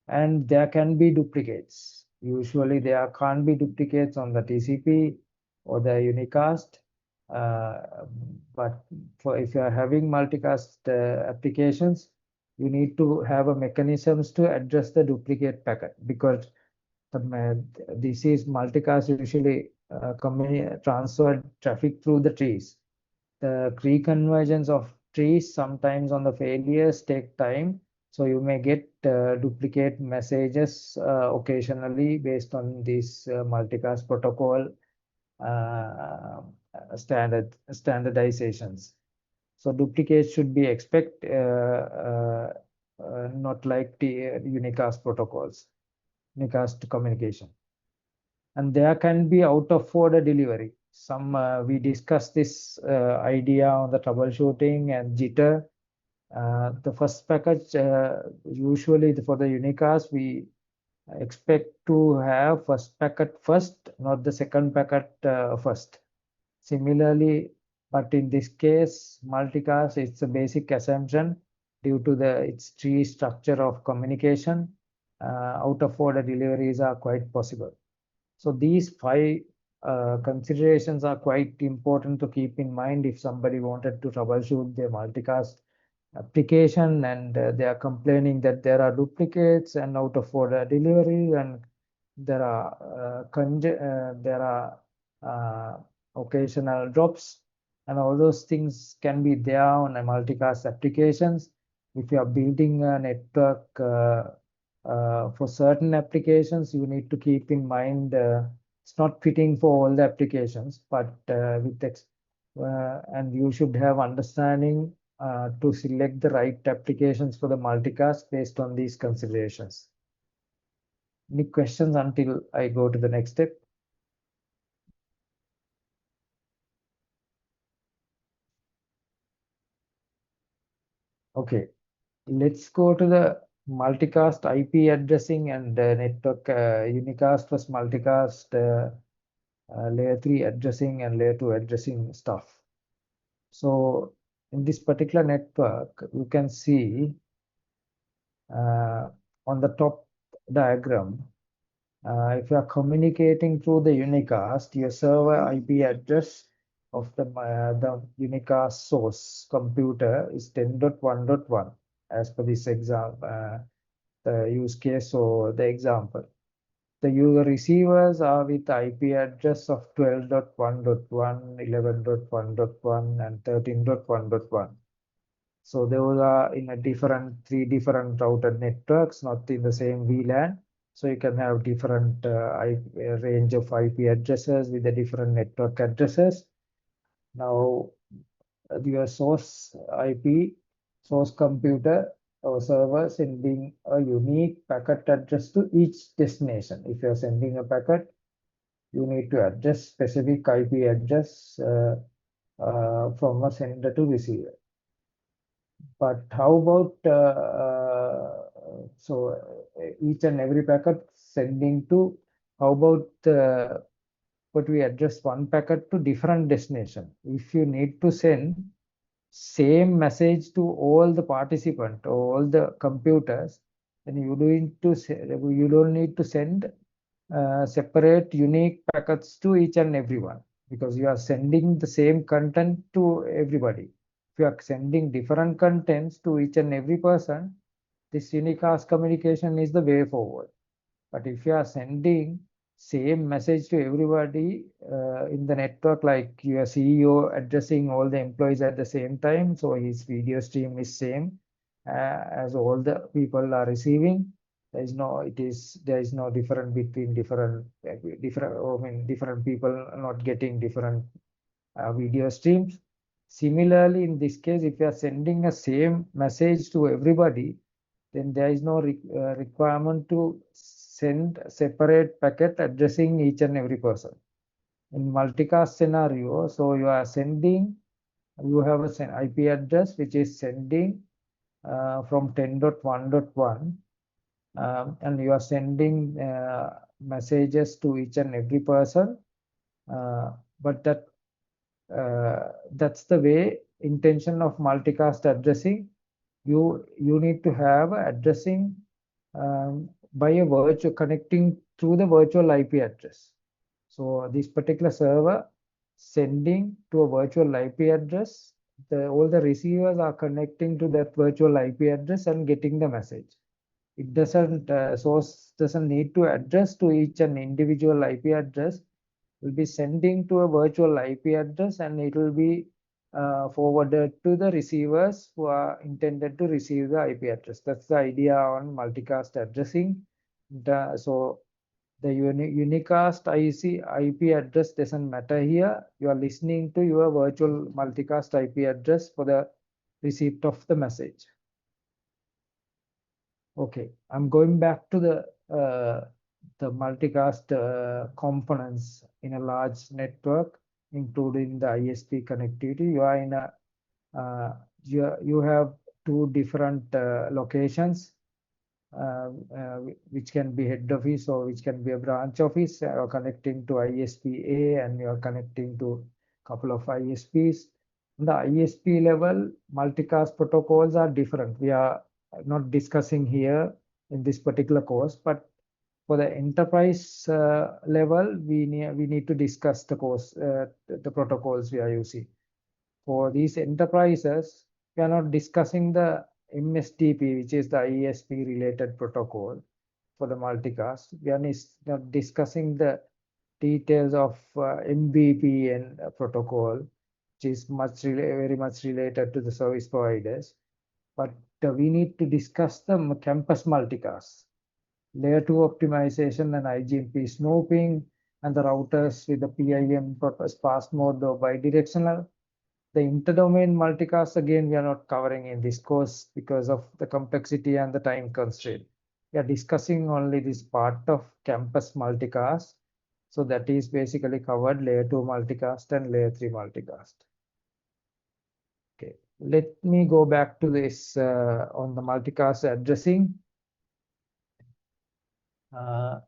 And there can be duplicates. Usually there can't be duplicates on the TCP or the unicast. But for if you are having multicast applications, you need to have a mechanisms to address the duplicate packet, because this is multicast usually transfer traffic through the trees. The tree convergence of trees sometimes on the failures take time, so you may get duplicate messages occasionally based on this multicast protocol standardizations. So duplicates should be not like the unicast protocols, unicast communication. And there can be out of order delivery. We discussed this idea on the troubleshooting and jitter. The first package, usually for the unicast, we expect to have first packet first, not the second packet first. Similarly, but in this case, multicast, it's a basic assumption due to its tree structure of communication. Out of order deliveries are quite possible. So these five considerations are quite important to keep in mind if somebody wanted to troubleshoot their multicast application and they are complaining that there are duplicates and out of order delivery, and there are occasional drops, and all those things can be there on a multicast applications. If you are building a network for certain applications, you need to keep in mind it's not fitting for all the applications, but and you should have understanding to select the right applications for the multicast based on these considerations. Any questions until I go to the next step? Okay, let's go to the multicast IP addressing and network unicast plus multicast layer 3 addressing and layer 2 addressing stuff. So in this particular network, you can see on the top diagram, if you are communicating through the unicast, your server IP address of the unicast source computer is 10.1.1 as per this example, the use case or the example. The user receivers are with IP address of 12.1.1, 11.1.1, and 13.1.1. So those are in a three different routed networks, not in the same VLAN. So you can have different range of IP addresses with the different network addresses. Now, your source IP, source computer or server sending a unique packet address to each destination. If you're sending a packet, you need to address specific IP address from a sender to receiver. But how about each and every packet sending to, how about but we address one packet to different destination? If you need to send same message to all the participant, all the computers, then you don't need to send separate unique packets to each and everyone, because you are sending the same content to everybody. If you are sending different contents to each and every person, this unicast communication is the way forward. But if you are sending same message to everybody in the network, like your CEO addressing all the employees at the same time, so his video stream is same as all the people are receiving. There is no difference between different people not getting different video streams. Similarly, in this case, if you are sending a same message to everybody, then there is no requirement to send separate packet addressing each and every person. In multicast scenario, so you have an IP address which is sending from 10.1.1, and you are sending messages to each and every person, but that That's the way intention of multicast addressing. You need to have addressing by a virtual connecting through the virtual IP address. So this particular server sending to a virtual IP address, all the receivers are connecting to that virtual IP address and getting the message. It doesn't source doesn't need to address to each and individual IP address. Will be sending to a virtual IP address and it will be forwarded to the receivers who are intended to receive the IP address. That's the idea on multicast addressing. So the unicast IP address doesn't matter here. You are listening to your virtual multicast IP address for the receipt of the message. Okay, I'm going back to the multicast components in a large network, including the ISP connectivity. You are in a you have two different locations, which can be head office or which can be a branch office. You're connecting to ISP A and you're connecting to a couple of ISPs. On the ISP level, multicast protocols are different. We are not discussing here in this particular course, but for the enterprise level, we need to discuss the protocols we are using. For these enterprises, we are not discussing the MSTP, which is the ISP related protocol for the multicast. We are not discussing the details of MBP protocol, which is very much related to the service providers. But we need to discuss the campus multicast, layer 2 optimization and IGMP snooping, and the routers with the PIM sparse mode or bidirectional. The interdomain multicast, again, we are not covering in this course because of the complexity and the time constraint. We are discussing only this part of campus multicast. So that is basically covered layer 2 multicast and layer 3 multicast. Okay, let me go back to this on the multicast addressing.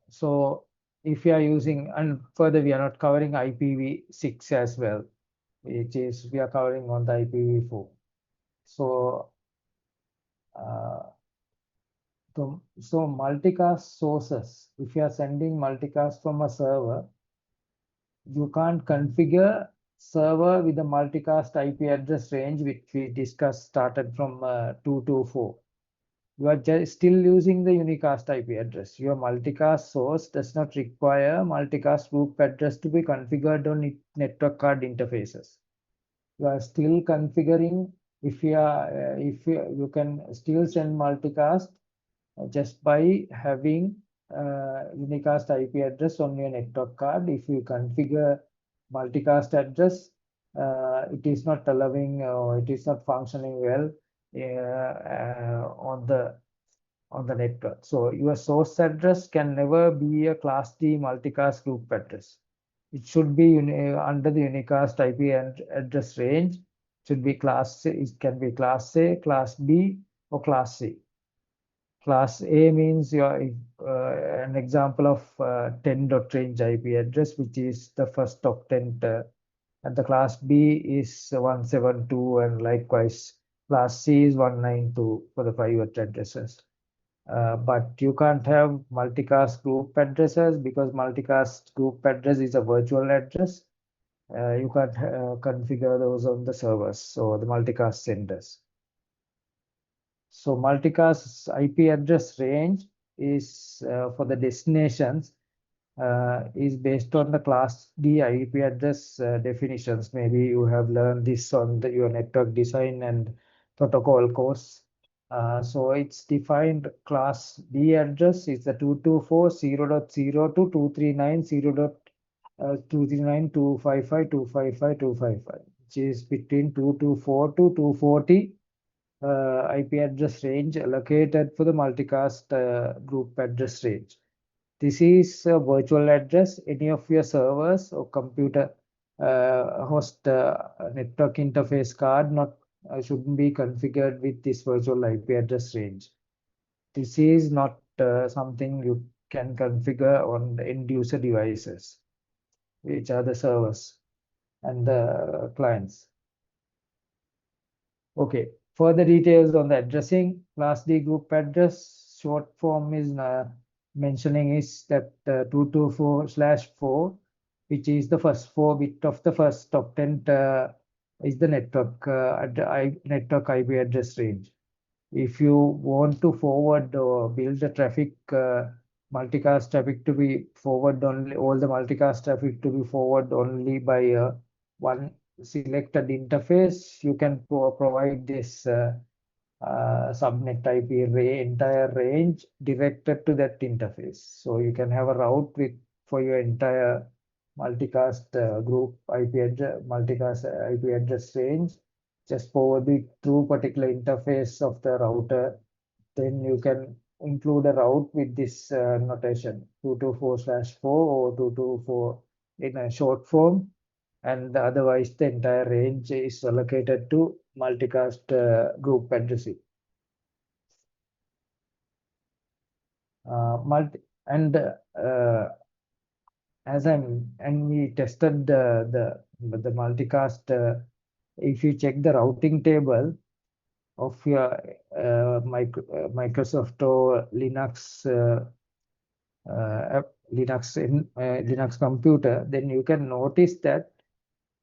So if you are using, and further we are not covering IPv6 as well, which is we are covering on the IPv4. So so multicast sources, if you are sending multicast from a server, you can't configure server with a multicast IP address range, which we discussed started from 224. You are still using the unicast IP address. Your multicast source does not require multicast group address to be configured on network card interfaces. You are still configuring. If you can still send multicast just by having unicast IP address on your network card. If you configure multicast address, it is not allowing or it is not functioning well on the network. So your source address can never be a class D multicast group address. It should be under the unicast IP address range. It should be class C. It can be class A, class B, or class C. Class A means an example of 10.range IP address, which is the first octet, and the class B is 172, and likewise class C is 192 for the private addresses. But you can't have multicast group addresses because multicast group address is a virtual address. You can't configure those on the servers or the multicast senders. So multicast IP address range is for the destinations is based on the class D IP address definitions. Maybe you have learned this on your network design and protocol course. So it's defined class D address is the 224.0.0 to 239.0.239.255.255.255, which is between 224 to 240 IP address range allocated for the multicast group address range. This is a virtual address. Any of your servers or computer host network interface card shouldn't be configured with this virtual IP address range. This is not something you can configure on the end user devices, which are the servers. and the clients. Okay, further details on the addressing. Class D group address, short form is mentioning is that 224/4, which is the first 4 bit of the first octet, is the network IP address range. If you want to forward or build the traffic, multicast traffic to be forward only, all the multicast traffic to be forward only by one selected interface, you can provide this subnet IP entire range directed to that interface. So you can have a route with for your entire multicast group IP address, multicast IP address range. Just forward it through particular interface of the router. Then you can include a route with this notation 224/4 or 224 in a short form, and otherwise the entire range is allocated to multicast group addressing. Multi and and we tested the multicast. If you check the routing table of your Microsoft or Linux Linux computer, then you can notice that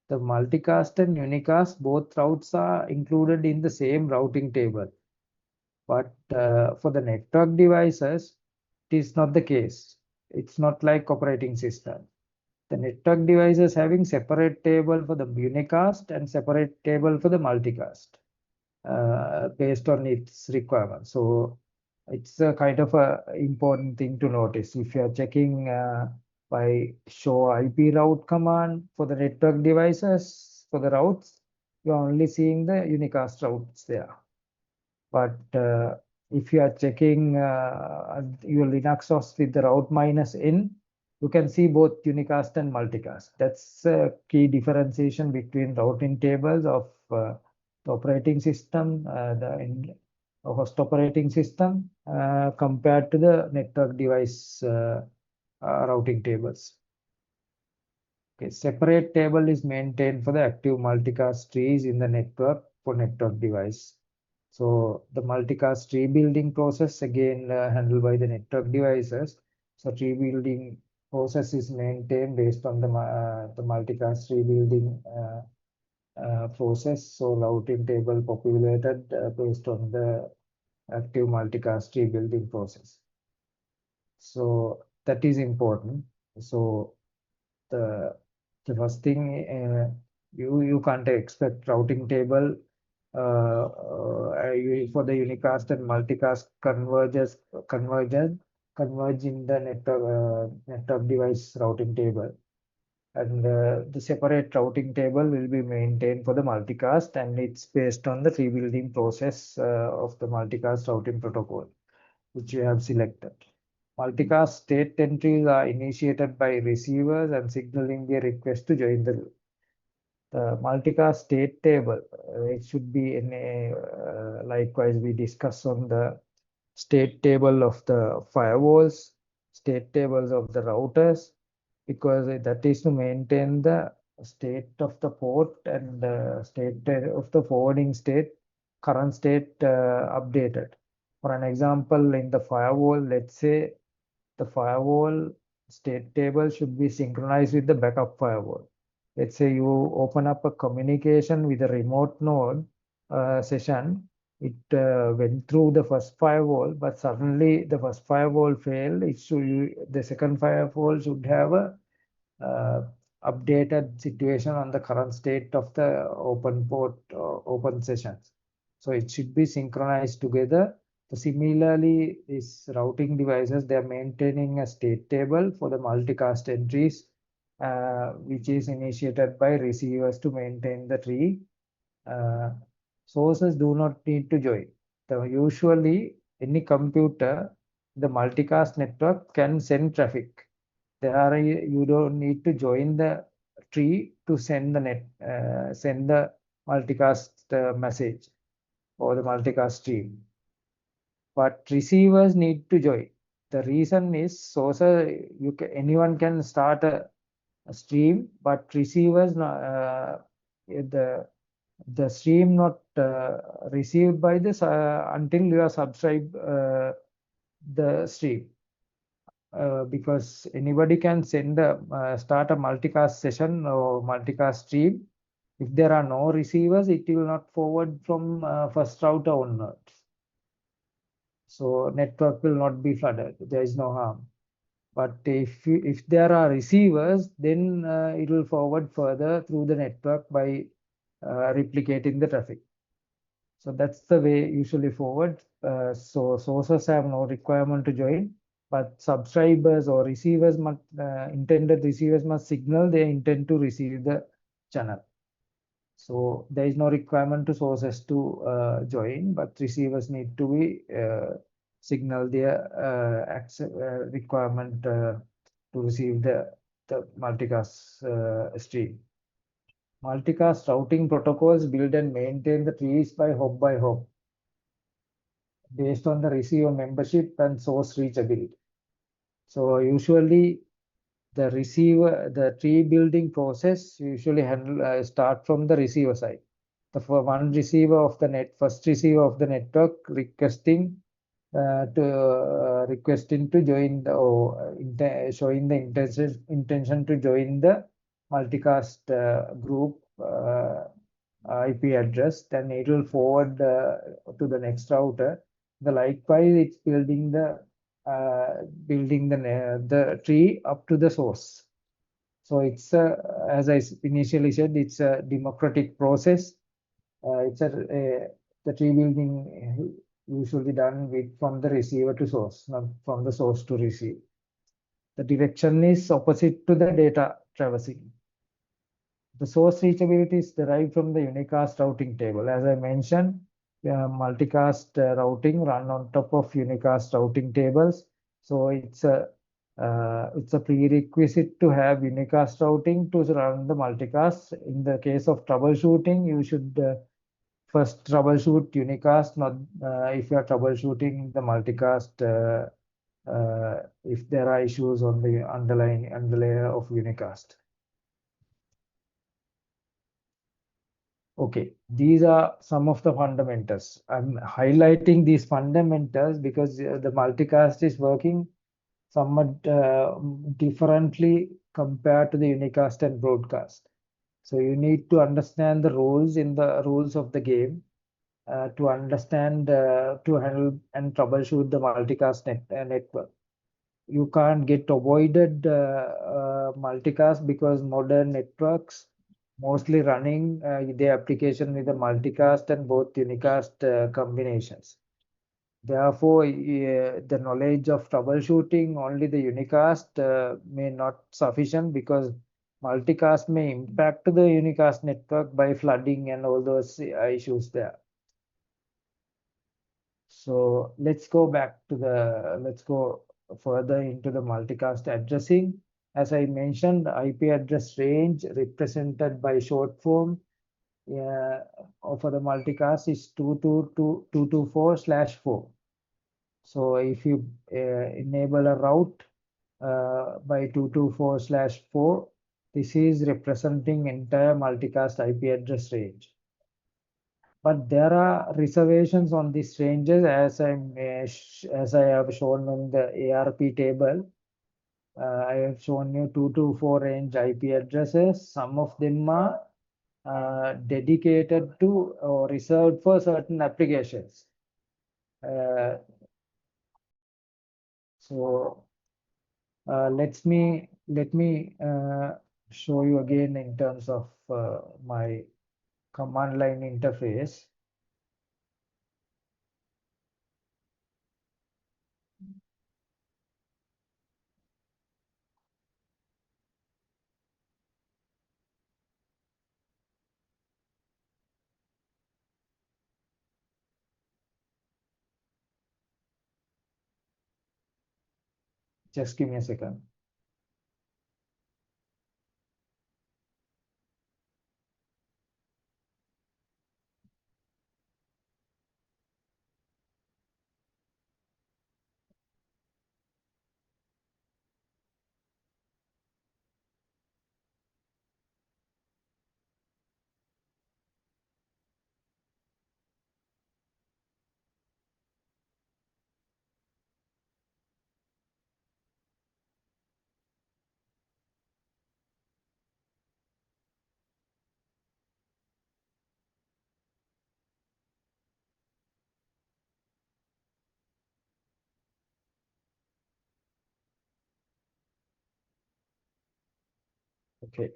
the multicast and unicast both routes are included in the same routing table. But for the network devices, it is not the case. It's not like operating system. The network devices having separate table for the unicast and separate table for the multicast based on its requirements. So it's a kind of a important thing to notice. If you are checking by show IP route command for the network devices for the routes, you're only seeing the unicast routes there. But if you are checking your Linux OS with the route -n, you can see both unicast and multicast. That's a key differentiation between routing tables of the operating system, the host operating system, compared to the network device routing tables. Okay, separate table is maintained for the active multicast trees in the network for network device. So the multicast tree building process again handled by the network devices. So tree building process is maintained based on the multicast tree building process. So routing table populated based on the active multicast tree building process. So that is important. So the first thing you can't expect routing table for the unicast and multicast converge in the network device routing table, and the separate routing table will be maintained for the multicast, and it's based on the rebuilding process of the multicast routing protocol which you have selected. Multicast state entries are initiated by receivers and signaling their request to join the group. The multicast state table, it should be in a, likewise we discuss on the state table of the firewalls, state tables of the routers, because that is to maintain the state of the port and the state of the forwarding state, current state updated. For an example, in the firewall, let's say the firewall state table should be synchronized with the backup firewall. Let's say you open up a communication with a remote node session. It went through the first firewall, but suddenly the first firewall failed. The second firewall should have a updated situation on the current state of the open port open sessions. So it should be synchronized together. So similarly, these routing devices, they are maintaining a state table for the multicast entries, which is initiated by receivers to maintain the tree. Sources do not need to join. Usually, any computer, the multicast network can send traffic. You don't need to join the tree to send the multicast message or the multicast stream. But receivers need to join. The reason is anyone can start a stream, but receivers the stream not received by this until you are subscribe the stream. Because anybody can send a start a multicast session or multicast stream. If there are no receivers, it will not forward from first router onwards. So network will not be flooded. There is no harm. But if there are receivers, then it will forward further through the network by replicating the traffic. So that's the way usually forward. So sources have no requirement to join, but subscribers or receivers must intended receivers must signal they intend to receive the channel. So there is no requirement to sources to join, but receivers need to be signal their requirement to receive the multicast stream. Multicast routing protocols build and maintain the trees by hop based on the receiver membership and source reachability. So usually the tree building process usually start from the receiver side. The one receiver of the first receiver of the network requesting to join the or showing the intention to join the multicast group IP address, then it will forward to the next router. The likewise, it's building the tree up to the source. So it's as I initially said, it's a democratic process. The tree building usually done from the receiver to source, not from the source to receive. The direction is opposite to the data traversing. The source reachability is derived from the unicast routing table. As I mentioned, multicast routing run on top of unicast routing tables. So it's a prerequisite to have unicast routing to run the multicast. In the case of troubleshooting, you should first troubleshoot unicast, not if you are troubleshooting the multicast, if there are issues on the underlying underlayer of unicast. Okay, these are some of the fundamentals. I'm highlighting these fundamentals because the multicast is working somewhat differently compared to the unicast and broadcast. So you need to understand the rules of the game to understand to handle and troubleshoot the multicast network. You can't get avoided multicast because modern networks mostly running their application with the multicast and both unicast combinations. Therefore, the knowledge of troubleshooting only the unicast may not sufficient because multicast may impact the unicast network by flooding and all those issues there. So let's go further into the multicast addressing. As I mentioned, the IP address range represented by short form for the multicast is 224/4. So if you enable a route by 224/4, this is representing entire multicast IP address range. But there are reservations on these ranges as I have shown in the ARP table. I have shown you 224 range IP addresses. Some of them are dedicated to or reserved for certain applications. So let me show you again in terms of my command line interface. Just give me a second. Okay.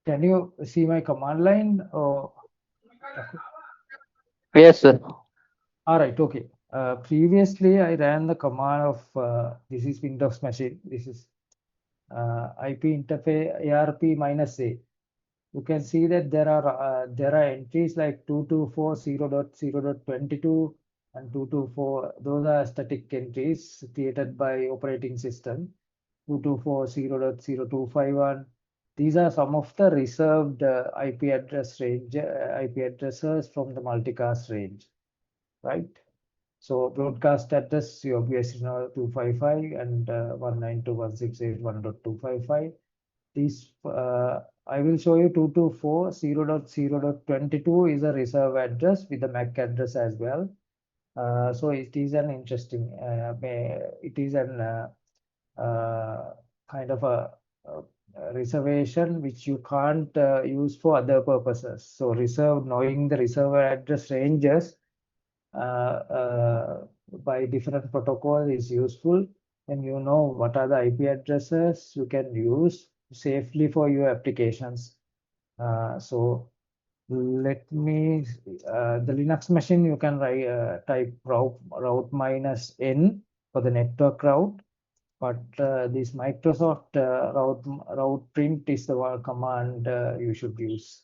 Can you see my command line? Or Yes, sir. all right, okay. Previously, I ran the command of this is Windows machine. This is IP interface ARP minus A. You can see that there are entries like 224.0.0.22 and 224. Those are static entries created by operating system. 224.0.0.251. These are some of the reserved IP address range, IP addresses from the multicast range, right? So broadcast address, you obviously know 255 and 192.168.1.255. These I will show you 224.0.0.22 is a reserve address with the MAC address as well. So it is an interesting, it is an kind of a reservation which you can't use for other purposes. So reserve, knowing the reserve address ranges by different protocols is useful, and you know what are the IP addresses you can use safely for your applications. So let me the Linux machine, you can write type route minus n for the network route, but this Microsoft route print is the one command you should use.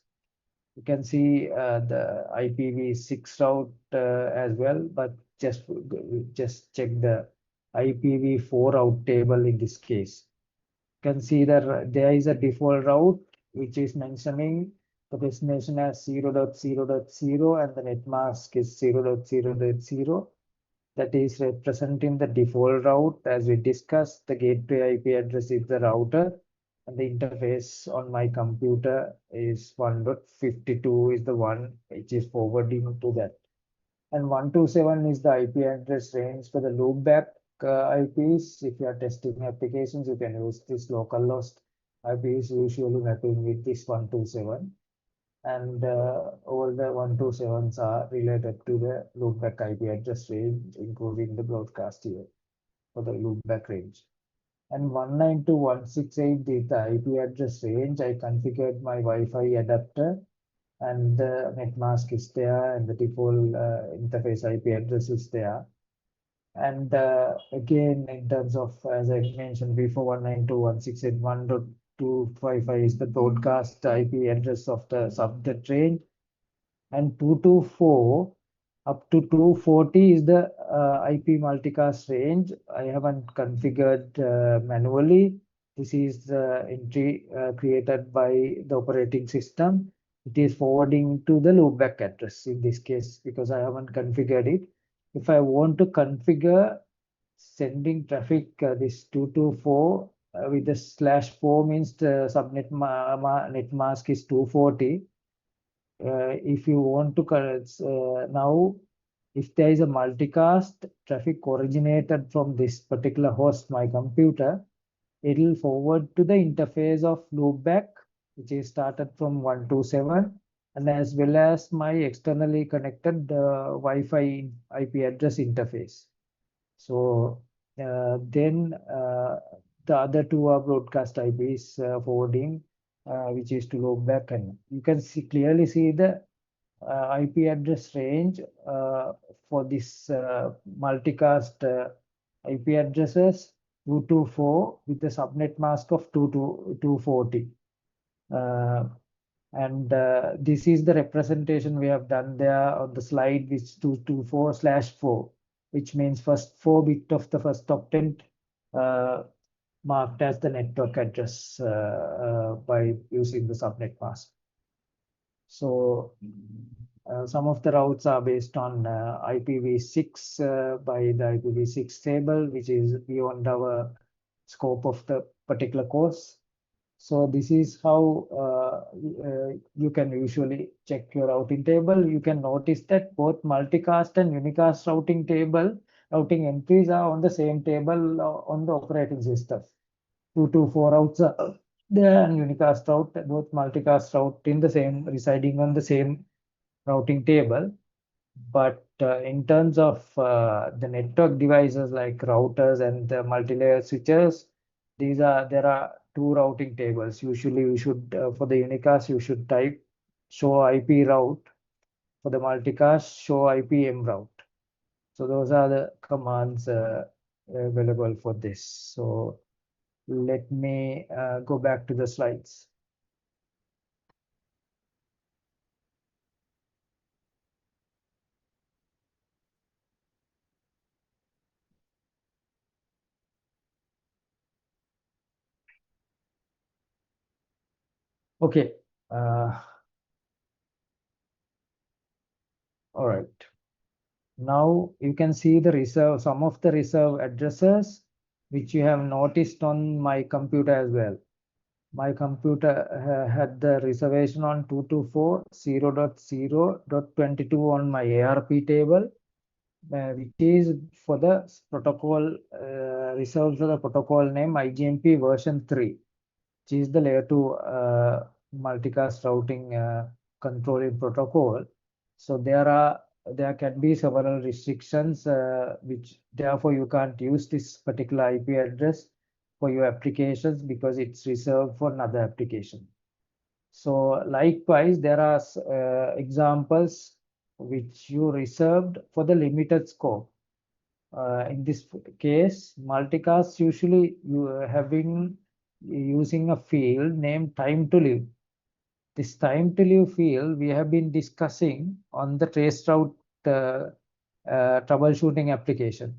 You can see the IPv6 route as well, but just check the IPv4 route table in this case. You can see that there is a default route which is mentioning the destination as 0.0.0 and the net mask is 0.0.0. That is representing the default route. As we discussed, the gateway IP address is the router, and the interface on my computer is 1.52 is the one which is forwarding to that. And 127 is the IP address range for the loopback IPs. If you are testing applications, you can use this localhost IPs, usually mapping with this 127. And all the 127s are related to the loopback IP address range, including the broadcast here for the loopback range. And 192.168 is the IP address range. I configured my Wi-Fi adapter, and the net mask is there, and the default interface IP address is there. And again, in terms of, as I mentioned before, 192.168.1.255 is the broadcast IP address of the subnet range, and 224 up to 240 is the IP multicast range. I haven't configured manually. This is the entry created by the operating system. It is forwarding to the loopback address in this case because I haven't configured it. If I want to configure sending traffic, this 224 with the /4 means the subnet net mask is 240. If you want to now, if there is a multicast traffic originated from this particular host, my computer, it will forward to the interface of loopback, which is started from 127, and as well as my externally connected Wi-Fi IP address interface. So then the other two are broadcast IPs forwarding, which is to loopback, and you can clearly see the IP address range for this multicast IP addresses 224 with the subnet mask of 240. And this is the representation we have done there on the slide, which 224/4, which means first 4 bit of the first octet marked as the network address by using the subnet mask. So some of the routes are based on IPv6 by the IPv6 table, which is beyond our scope of the particular course. So this is how you can usually check your routing table. You can notice that both multicast and unicast routing table routing entries are on the same table on the operating system. 224 routes are there and unicast route, both multicast route in the same, residing on the same routing table. But in terms of the network devices like routers and the multi-layer switches, there are two routing tables. Usually you should, for the unicast, you should type show IP route. For the multicast, show IP M route. So those are the commands available for this. So let me go back to the slides. Okay. All right. Now you can see the reserve, some of the reserve addresses which you have noticed on my computer as well. My computer had the reservation on 224.0.0.22 on my ARP table, which is for the protocol, reserved for the protocol name IGMP version 3, which is the layer 2 multicast routing controlling protocol. So there can be several restrictions, which therefore you can't use this particular IP address for your applications because it's reserved for another application. So likewise, there are examples which you reserved for the limited scope. In this case, multicast usually you having using a field named time to live. This time to live field we have been discussing on the trace route troubleshooting application.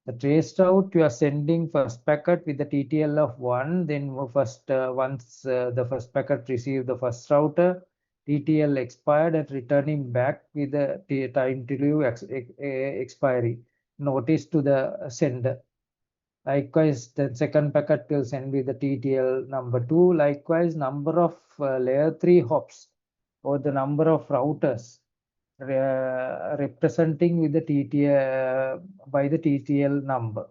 The trace route you are sending first packet with the TTL of 1, then once the first packet received the first router, TTL expired and returning back with the time to live expiry notice to the sender. Likewise, the second packet will send with the TTL number 2. Likewise, number of layer 3 hops or the number of routers representing with the TTL by the TTL number.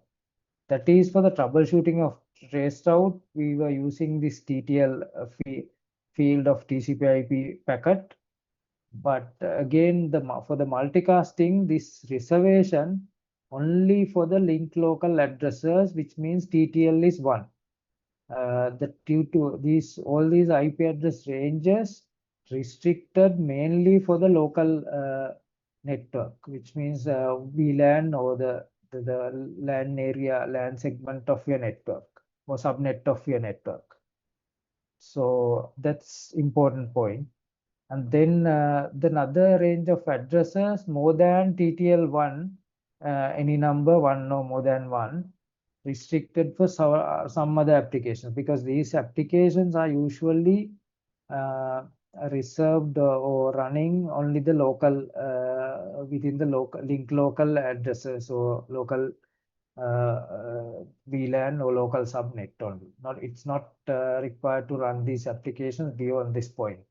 That is for the troubleshooting of trace route. We were using this TTL field of TCP/IP packet. But again, for the multicasting, this reservation only for the link local addresses, which means TTL is 1. Due to all these IP address ranges restricted mainly for the local network, which means VLAN or the LAN area, LAN segment of your network or subnet of your network. So that's important point. And then the another range of addresses more than TTL1, any number 1 or more than 1, restricted for some other applications, because these applications are usually reserved or running only the local within the local local addresses or local VLAN or local subnet only. It's not required to run these applications beyond this point.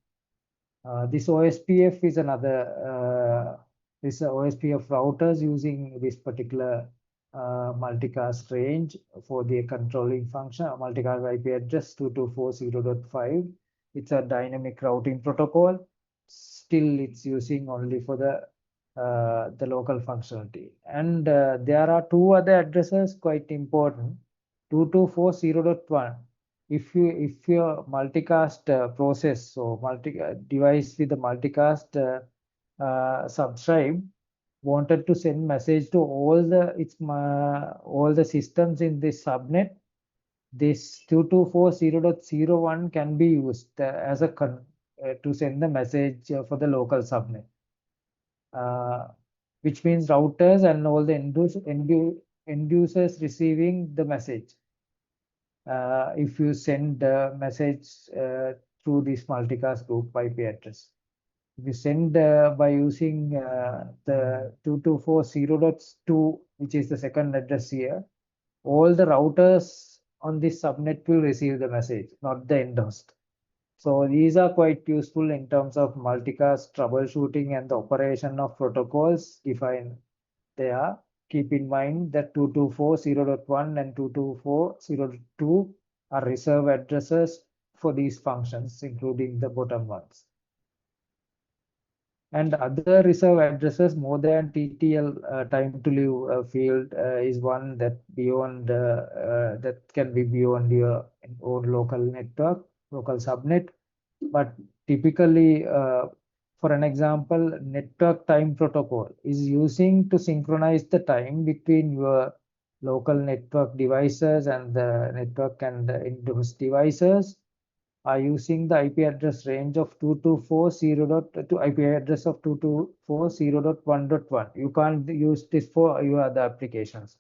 This OSPF is another this OSPF routers using this particular multicast range for the controlling function, multicast IP address 224.0.5. It's a dynamic routing protocol. Still, it's using only for the local functionality. And there are two other addresses quite important. 224.0.1. If your multicast process or device with the multicast subscribe wanted to send message to all the systems in this subnet, this 224.0.01 can be used as a to send the message for the local subnet, which means routers and all the end users receiving the message. If you send a message through this multicast group IP address. If you send by using the 224.0.2, which is the second address here, all the routers on this subnet will receive the message, not the end host. So these are quite useful in terms of multicast troubleshooting and the operation of protocols defined there. keep in mind that 224.0.1 and 224.0.2 are reserve addresses for these functions, including the bottom ones. And other reserve addresses more than TTL time to live field is one that beyond that can be beyond your own local network, local subnet. But typically, for an example, network time protocol is using to synchronize the time between your local network devices and the network and the in-house devices are using the IP address range of 224.0. to IP address of 224.0.1.1. You can't use this for your other applications.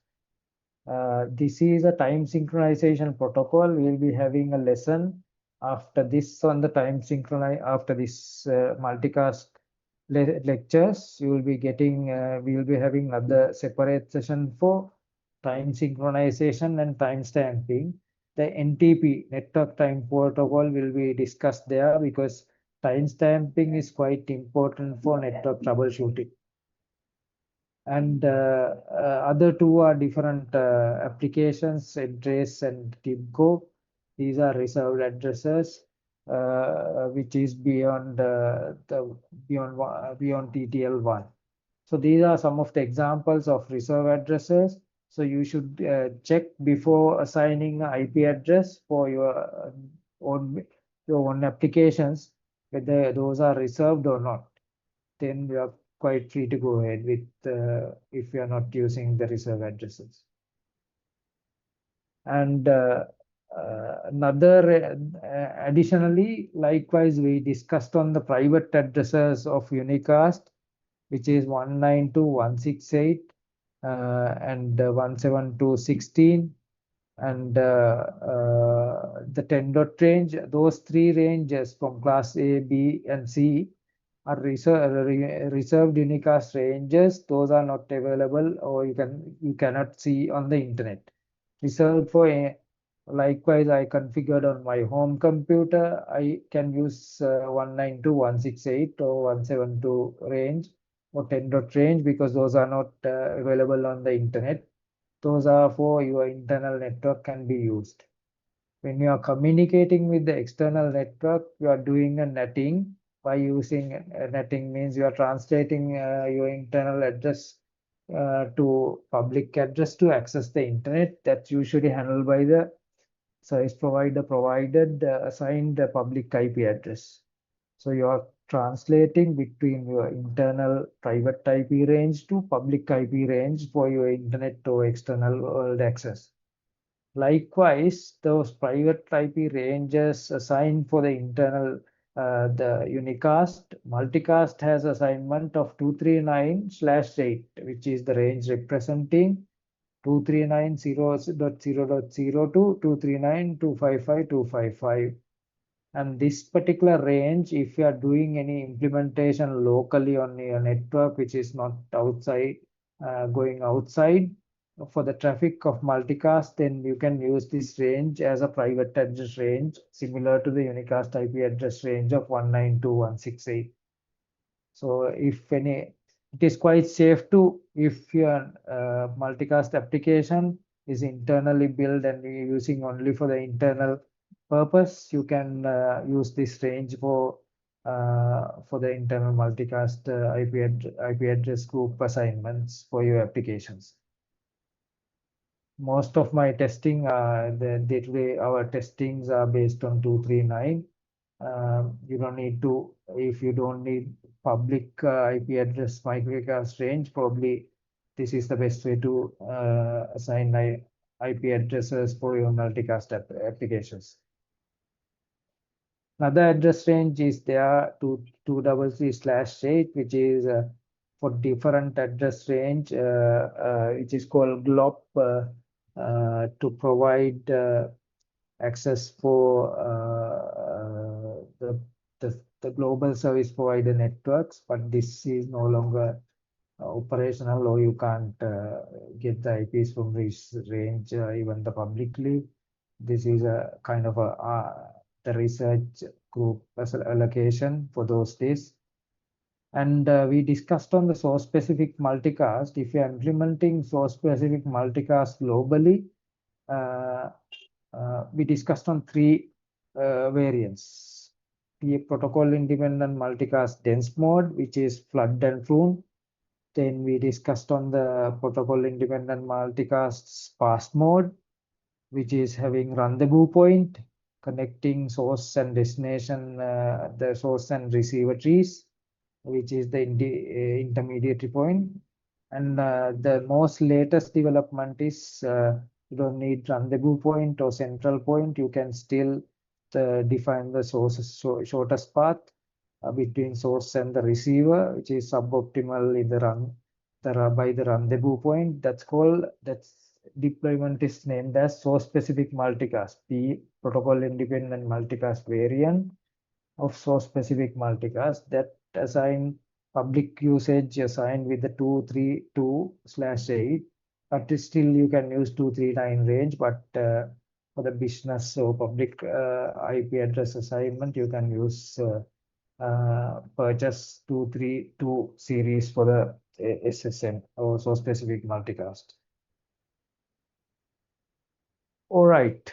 This is a time synchronization protocol. We'll be having a lesson after this on the time synchronize after this multicast lectures. You will be getting we will be having another separate session for time synchronization and time stamping. The NTP network time protocol will be discussed there because time stamping is quite important for network troubleshooting. And other two are different applications, address and TIBCO. These are reserved addresses, which is beyond beyond TTL1. So these are some of the examples of reserve addresses. So you should check before assigning an IP address for your own applications whether those are reserved or not. Then you are quite free to go ahead with if you are not using the reserve addresses. And additionally, likewise, we discussed on the private addresses of unicast, which is 192.168 and 172.16 and the 10 dot range. Those three ranges from class A, B, and C are reserved unicast ranges. Those are not available or you cannot see on the internet. Reserved for likewise, I configured on my home computer. I can use 192.168 or 172 range or 10 dot range because those are not available on the internet. Those are for your internal network can be used. When you are communicating with the external network, you are doing a netting. By using netting means you are translating your internal address to public address to access the internet. That's usually handled by the service provider provided assigned public IP address. So you are translating between your internal private IP range to public IP range for your internet or external world access. Likewise, those private IP ranges assigned for the internal the unicast, multicast has assignment of 239/8, which is the range representing 239.0.0.0 to 239.255.255. And this particular range, if you are doing any implementation locally on your network, which is not outside, going outside for the traffic of multicast, then you can use this range as a private address range, similar to the unicast IP address range of 192.168. So if any, it is quite safe to, if your multicast application is internally built and you're using only for the internal purpose, you can use this range for the internal multicast IP address group assignments for your applications. Most of my testing, the day-to-day, our testings are based on 239. You don't need to, if you don't need public IP address microcast range, probably this is the best way to assign IP addresses for your multicast applications. Another address range is there 233/8, which is for different address range, which is called GLOP, to provide access for the global service provider networks, but this is no longer operational, or you can't get the IPs from this range even the publicly. This is a kind of a the research group as allocation for those days. And we discussed on the source-specific multicast. If you are implementing source-specific multicast globally, we discussed on three variants. The protocol-independent multicast dense mode, which is flood and flume. Then we discussed on the protocol-independent multicast sparse mode, which is having rendezvous point, connecting source and destination, the source and receiver trees, which is the intermediary point. And the most latest development is you don't need rendezvous point or central point. You can still define the shortest path between source and the receiver, which is suboptimal in the by the rendezvous point. That's deployment is named as source specific multicast, the protocol independent multicast variant of source specific multicast that assign public usage assigned with the 232/8, but still you can use 239 range, but for the business or public IP address assignment, you can use purchase 232 series for the SSM or source specific multicast. All right,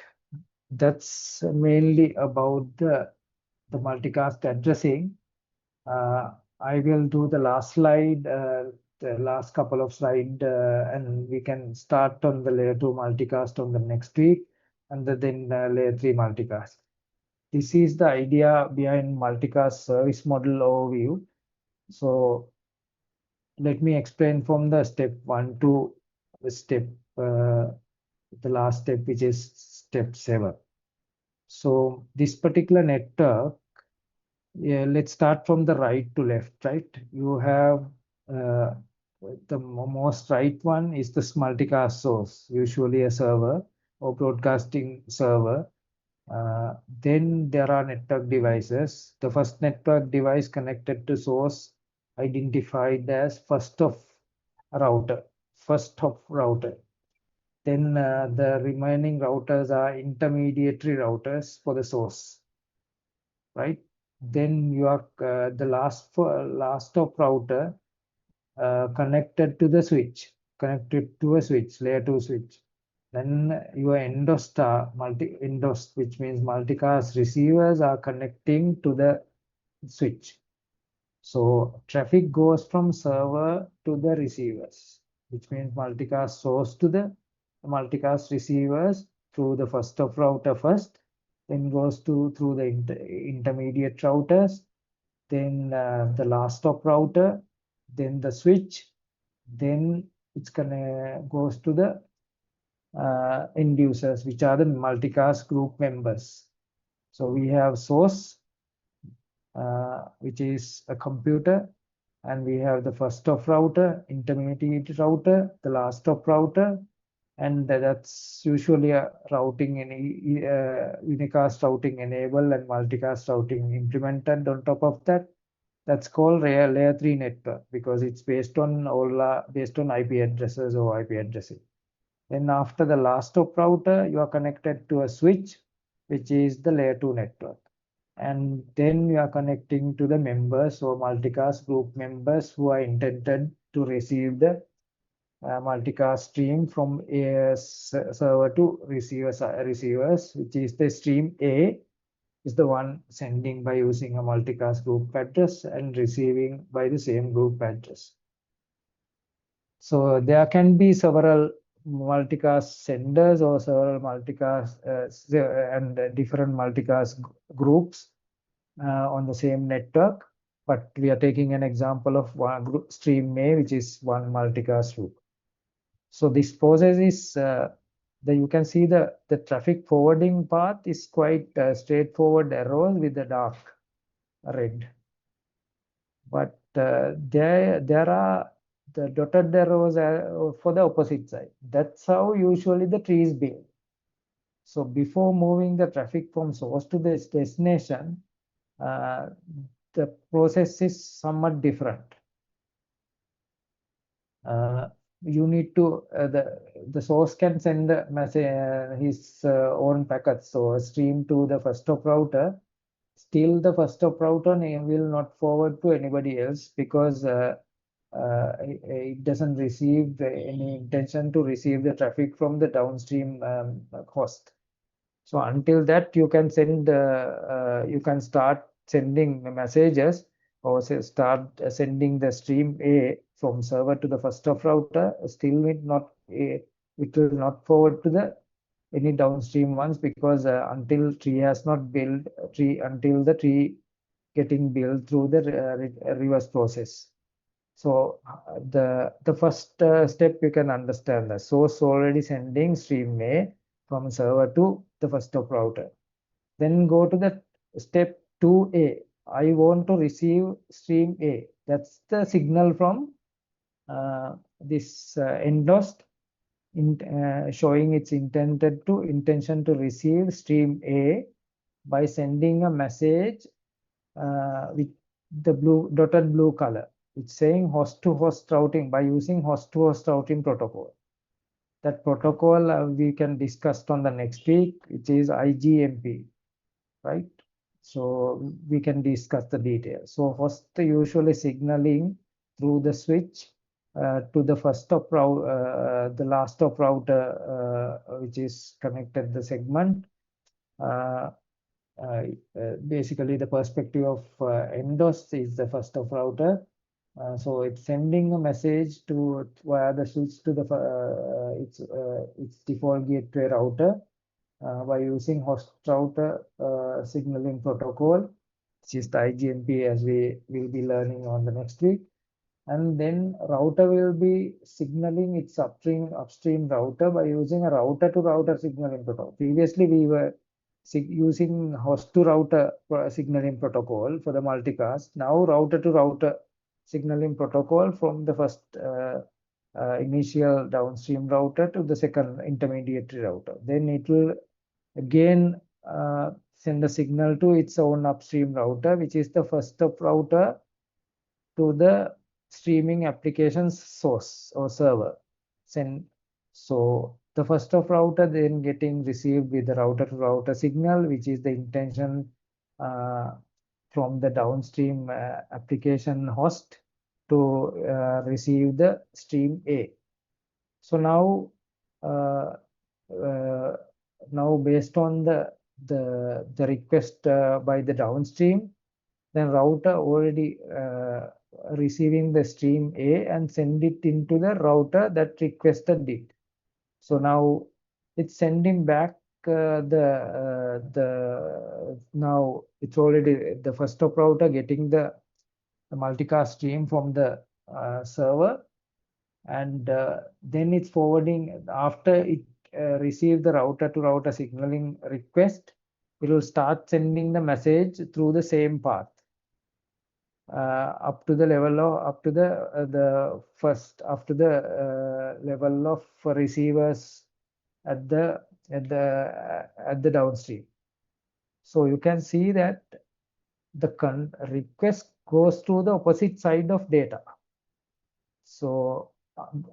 that's mainly about the multicast addressing. I will do the last slide, the last couple of slides, and we can start on the layer 2 multicast on the next week, and then layer 3 multicast. This is the idea behind multicast service model overview. So let me explain from the step 1 to the step, the last step, which is step 7. So this particular network, yeah, let's start from the right to left, right? You have the most right one is this multicast source, usually a server or broadcasting server. Then there are network devices. The first network device connected to source identified as first of router. Then the remaining routers are intermediary routers for the source, right? Then you are the last of router connected to the switch, connected to a switch, layer 2 switch. Then your endos, which means multicast receivers are connecting to the switch. So traffic goes from server to the receivers, which means multicast source to the multicast receivers through the first of router first, then goes through the intermediate routers, then the last stop router, then the switch, then it's gonna goes to the end users, which are the multicast group members. So we have source, which is a computer, and we have the first stop router, intermediate router, the last stop router, and that's usually a routing in unicast routing enabled and multicast routing implemented on top of that. That's called layer 3 network because it's based on IP addresses or IP addressing. Then after the last stop router, you are connected to a switch, which is the layer 2 network. And then you are connecting to the members or multicast group members who are intended to receive the multicast stream from a server to receivers, which is the stream A is the one sending by using a multicast group address and receiving by the same group address. So there can be several multicast senders or several multicast and different multicast groups on the same network. But we are taking an example of one group, stream A, which is one multicast group. So this process is you can see the traffic forwarding path is quite straightforward arrows with the dark red. But there are the dotted arrows for the opposite side. That's how usually the tree is built. So before moving the traffic from source to the destination, the process is somewhat different. You need to the source can send the message his own packets or stream to the first stop router, still the first hop router will not forward to anybody else because it doesn't receive any intention to receive the traffic from the downstream host. So until that, you can send, you can start sending messages or say start sending the stream A from server to the first hop router. Still, it will not forward to the any downstream ones because until tree has not built until the tree getting built through the reverse process. So the first step you can understand the source already sending stream A from server to the first hop router. Then go to the step 2A. I want to receive stream A. That's the signal from this endorsed showing its intention to receive stream A by sending a message with the dotted blue color. It's saying host to host routing by using host to host routing protocol. That protocol we can discuss on the next week, which is IGMP, right? So we can discuss the details. So host usually signaling through the switch to the first hop router, the last hop router, which is connected the segment. Basically, the perspective of endos is the first hop router. So it's sending a message to via the switch to the its default gateway router by using host router signaling protocol, which is the IGMP, as we will be learning on the next week. And then router will be signaling its upstream router by using a router to router signaling protocol. Previously, we were using host to router signaling protocol for the multicast. Now router to router signaling protocol from the first initial downstream router to the second intermediary router. Then it will again send a signal to its own upstream router, which is the first hop router to the streaming application source or server. So the first hop router then getting received with the router to router signal, which is the intention from the downstream application host to receive the stream A. So now based on the request by the downstream, then router already receiving the stream A and send it into the router that requested it. So now it's sending back now it's already the first hop router getting the multicast stream from the server, and then it's forwarding after it receive the router to router signaling request. It will start sending the message through the same path up to the level of level of receivers at the downstream. So you can see that the request goes to the opposite side of data. So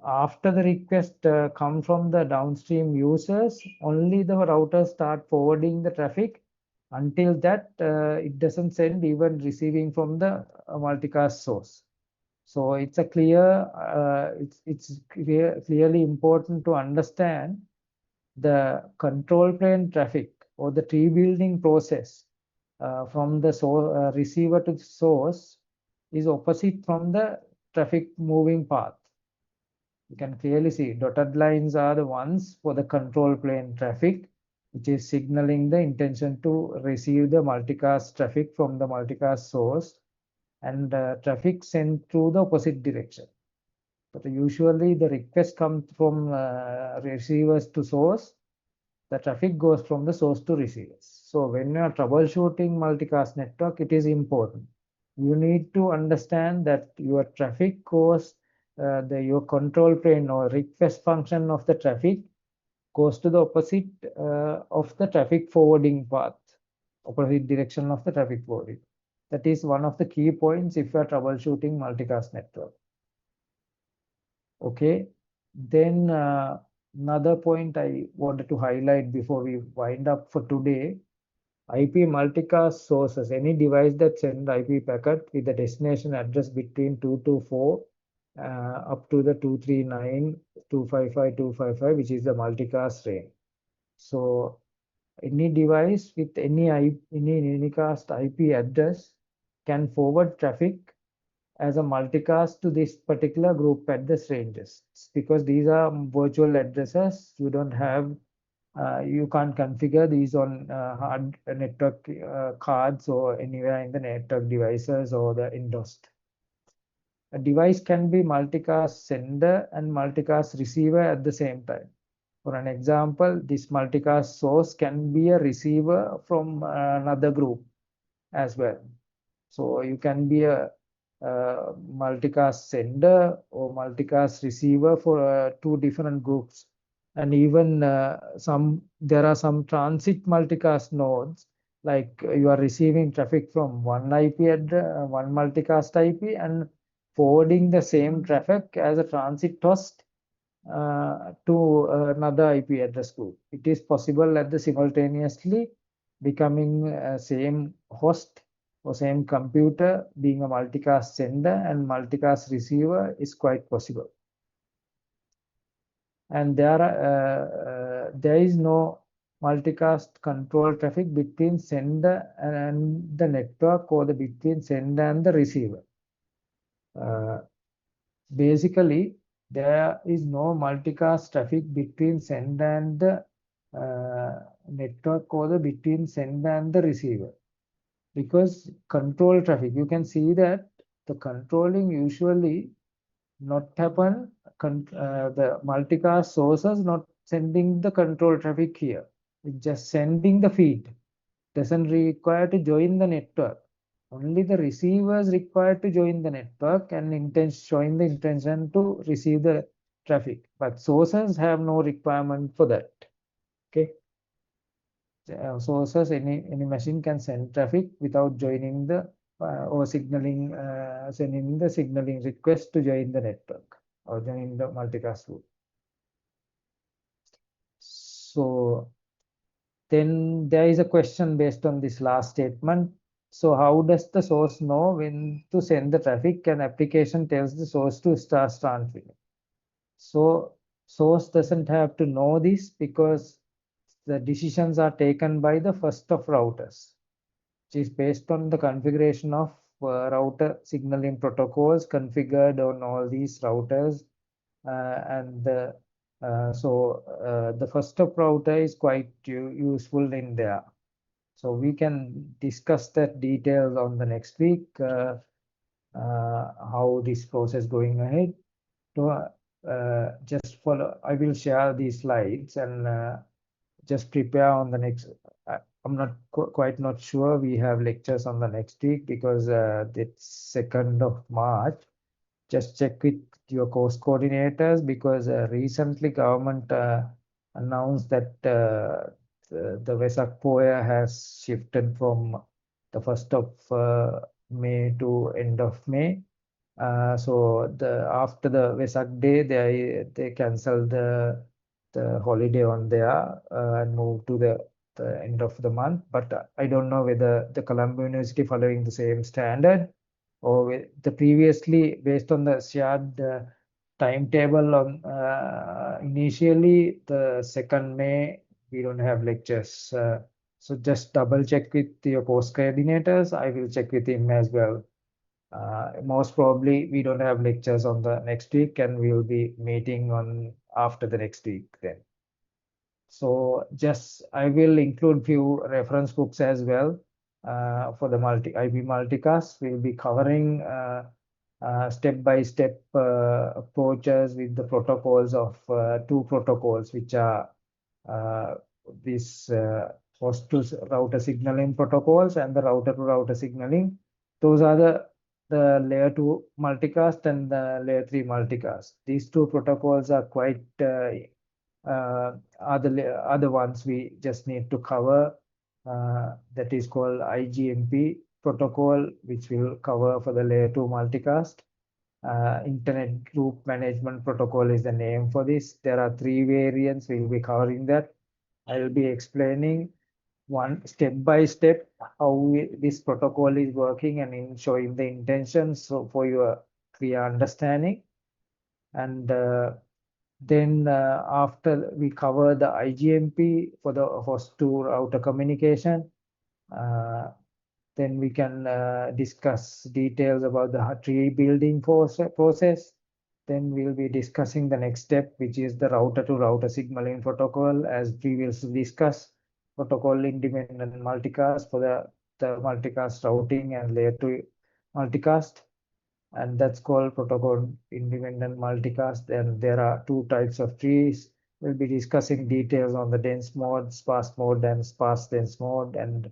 after the request come from the downstream users, only the routers start forwarding the traffic. Until that, it doesn't send even receiving from the multicast source. So it's a it's clearly important to understand the control plane traffic or the tree building process from the receiver to the source is opposite from the traffic moving path. You can clearly see dotted lines are the ones for the control plane traffic, which is signaling the intention to receive the multicast traffic from the multicast source, and traffic sent through the opposite direction. But usually the request comes from receivers to source. The traffic goes from the source to receivers. So when you are troubleshooting multicast network, it is important. You need to understand that your traffic goes, your control plane or request function of the traffic goes to the opposite of the traffic forwarding path, opposite direction of the traffic forwarding. That is one of the key points if you are troubleshooting multicast network. Okay, then another point I wanted to highlight before we wind up for today. IP multicast sources, any device that send IP packet with the destination address between 224 up to the 239, 255, 255, which is the multicast range. So any device with any unicast IP address can forward traffic as a multicast to this particular group address ranges. Because these are virtual addresses, you don't have you can't configure these on hard network cards or anywhere in the network devices or the endorsed. A device can be multicast sender and multicast receiver at the same time. For an example, this multicast source can be a receiver from another group as well. So you can be a multicast sender or multicast receiver for two different groups. And even there are some transit multicast nodes, like you are receiving traffic from one IP address, one multicast IP, and forwarding the same traffic as a transit host to another IP address group. It is possible at the simultaneously becoming same host or same computer being a multicast sender and multicast receiver is quite possible. And there is no multicast control traffic between sender and the network or the between sender and the receiver. Basically, there is no multicast traffic between sender and the network or the between sender and the receiver. Because control traffic, you can see that the controlling usually not happen, the multicast sources not sending the control traffic here. It's just sending the feed. Doesn't require to join the network. Only the receivers required to join the network and showing the intention to receive the traffic. But sources have no requirement for that. Okay. Sources, any machine can send traffic without joining the or signaling, sending the signaling request to join the network or join the multicast loop. So then there is a question based on this last statement. So how does the source know when to send the traffic? And application tells the source to start transferring. So source doesn't have to know this because the decisions are taken by the first of routers, which is based on the configuration of router signaling protocols configured on all these routers. The first of router is quite useful in there. So we can discuss that details on the next week, how this process going ahead. So just follow, I will share these slides and just prepare on the next. I'm not quite not sure we have lectures on the next week because it's 2nd of March. Just check with your course coordinators because recently government announced that the Vesak Poya has shifted from the 1st of May to end of May. So after the Vesak Day, they canceled the holiday on there and moved to the end of the month. But I don't know whether the Colombo University following the same standard or the previously based on the shared timetable on initially the 2nd May we don't have lectures. So just double check with your course coordinators. I will check with him as well. Most probably we don't have lectures on the next week and we will be meeting on after the next week then. So just I will include few reference books as well for the IB multicast. We'll be covering step-by-step approaches with the protocols of two protocols, which are this host to router signaling protocols and the router to router signaling. Those are the layer 2 multicast and the layer 3 multicast. These two protocols are quite are the ones we just need to cover. That is called IGMP protocol, which will cover for the layer 2 multicast. Internet Group Management Protocol is the name for this. There are 3 variants. We will be covering that. I will be explaining one step by step how this protocol is working and in showing the intentions so for your clear understanding. And then after we cover the IGMP for the host to router communication, then we can discuss details about the tree building process. Then we'll be discussing the next step, which is the router to router signaling protocol, as previously discussed, protocol independent multicast for the multicast routing and layer 2 multicast. And that's called protocol independent multicast. And there are two types of trees. We'll be discussing details on the dense mode, sparse mode, and sparse dense mode, and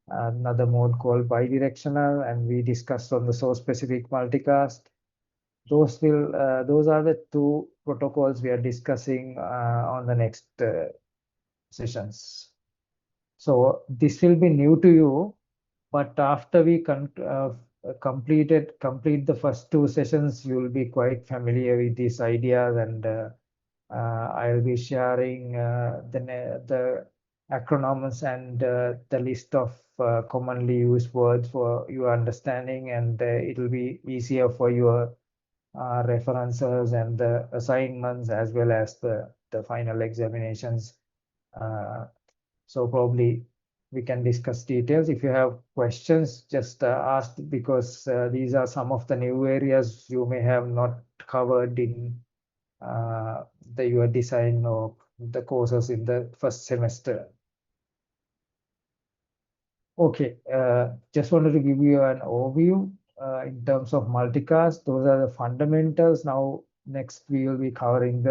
another mode called bidirectional, and we discussed on the source specific multicast. Those are the two protocols we are discussing on the next sessions. So this will be new to you, but after we complete the first two sessions, you will be quite familiar with these ideas, and I'll be sharing the acronyms and the list of commonly used words for your understanding, and it will be easier for your references and the assignments as well as the final examinations. So probably we can discuss details. If you have questions, just ask, because these are some of the new areas you may have not covered in your design or the courses in the first semester. Okay, just wanted to give you an overview in terms of multicast. Those are the fundamentals. Now, next we will be covering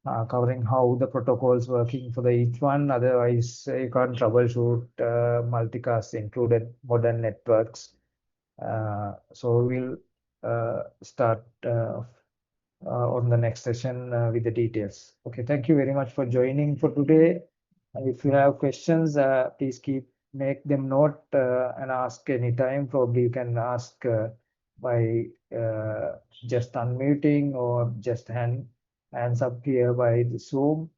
how the protocols working for the each one. Otherwise, you can't troubleshoot multicast included modern networks. So we'll start on the next session with the details. Okay, thank you very much for joining for today. And if you have questions, please make them note and ask anytime. Probably you can ask by just unmuting or just hands up here by the Zoom,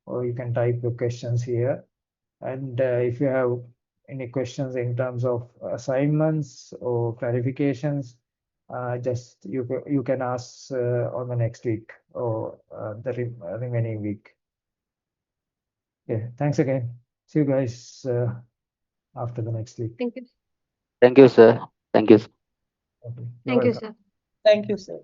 or you can type your questions here. And if you have any questions in terms of assignments or clarifications, just you can ask on the next week or the remaining week. Okay, thanks again. See you guys after the next week. Thank you. Thank you, sir. Thank you. Okay, you're Thank you, welcome. sir. Thank you, sir.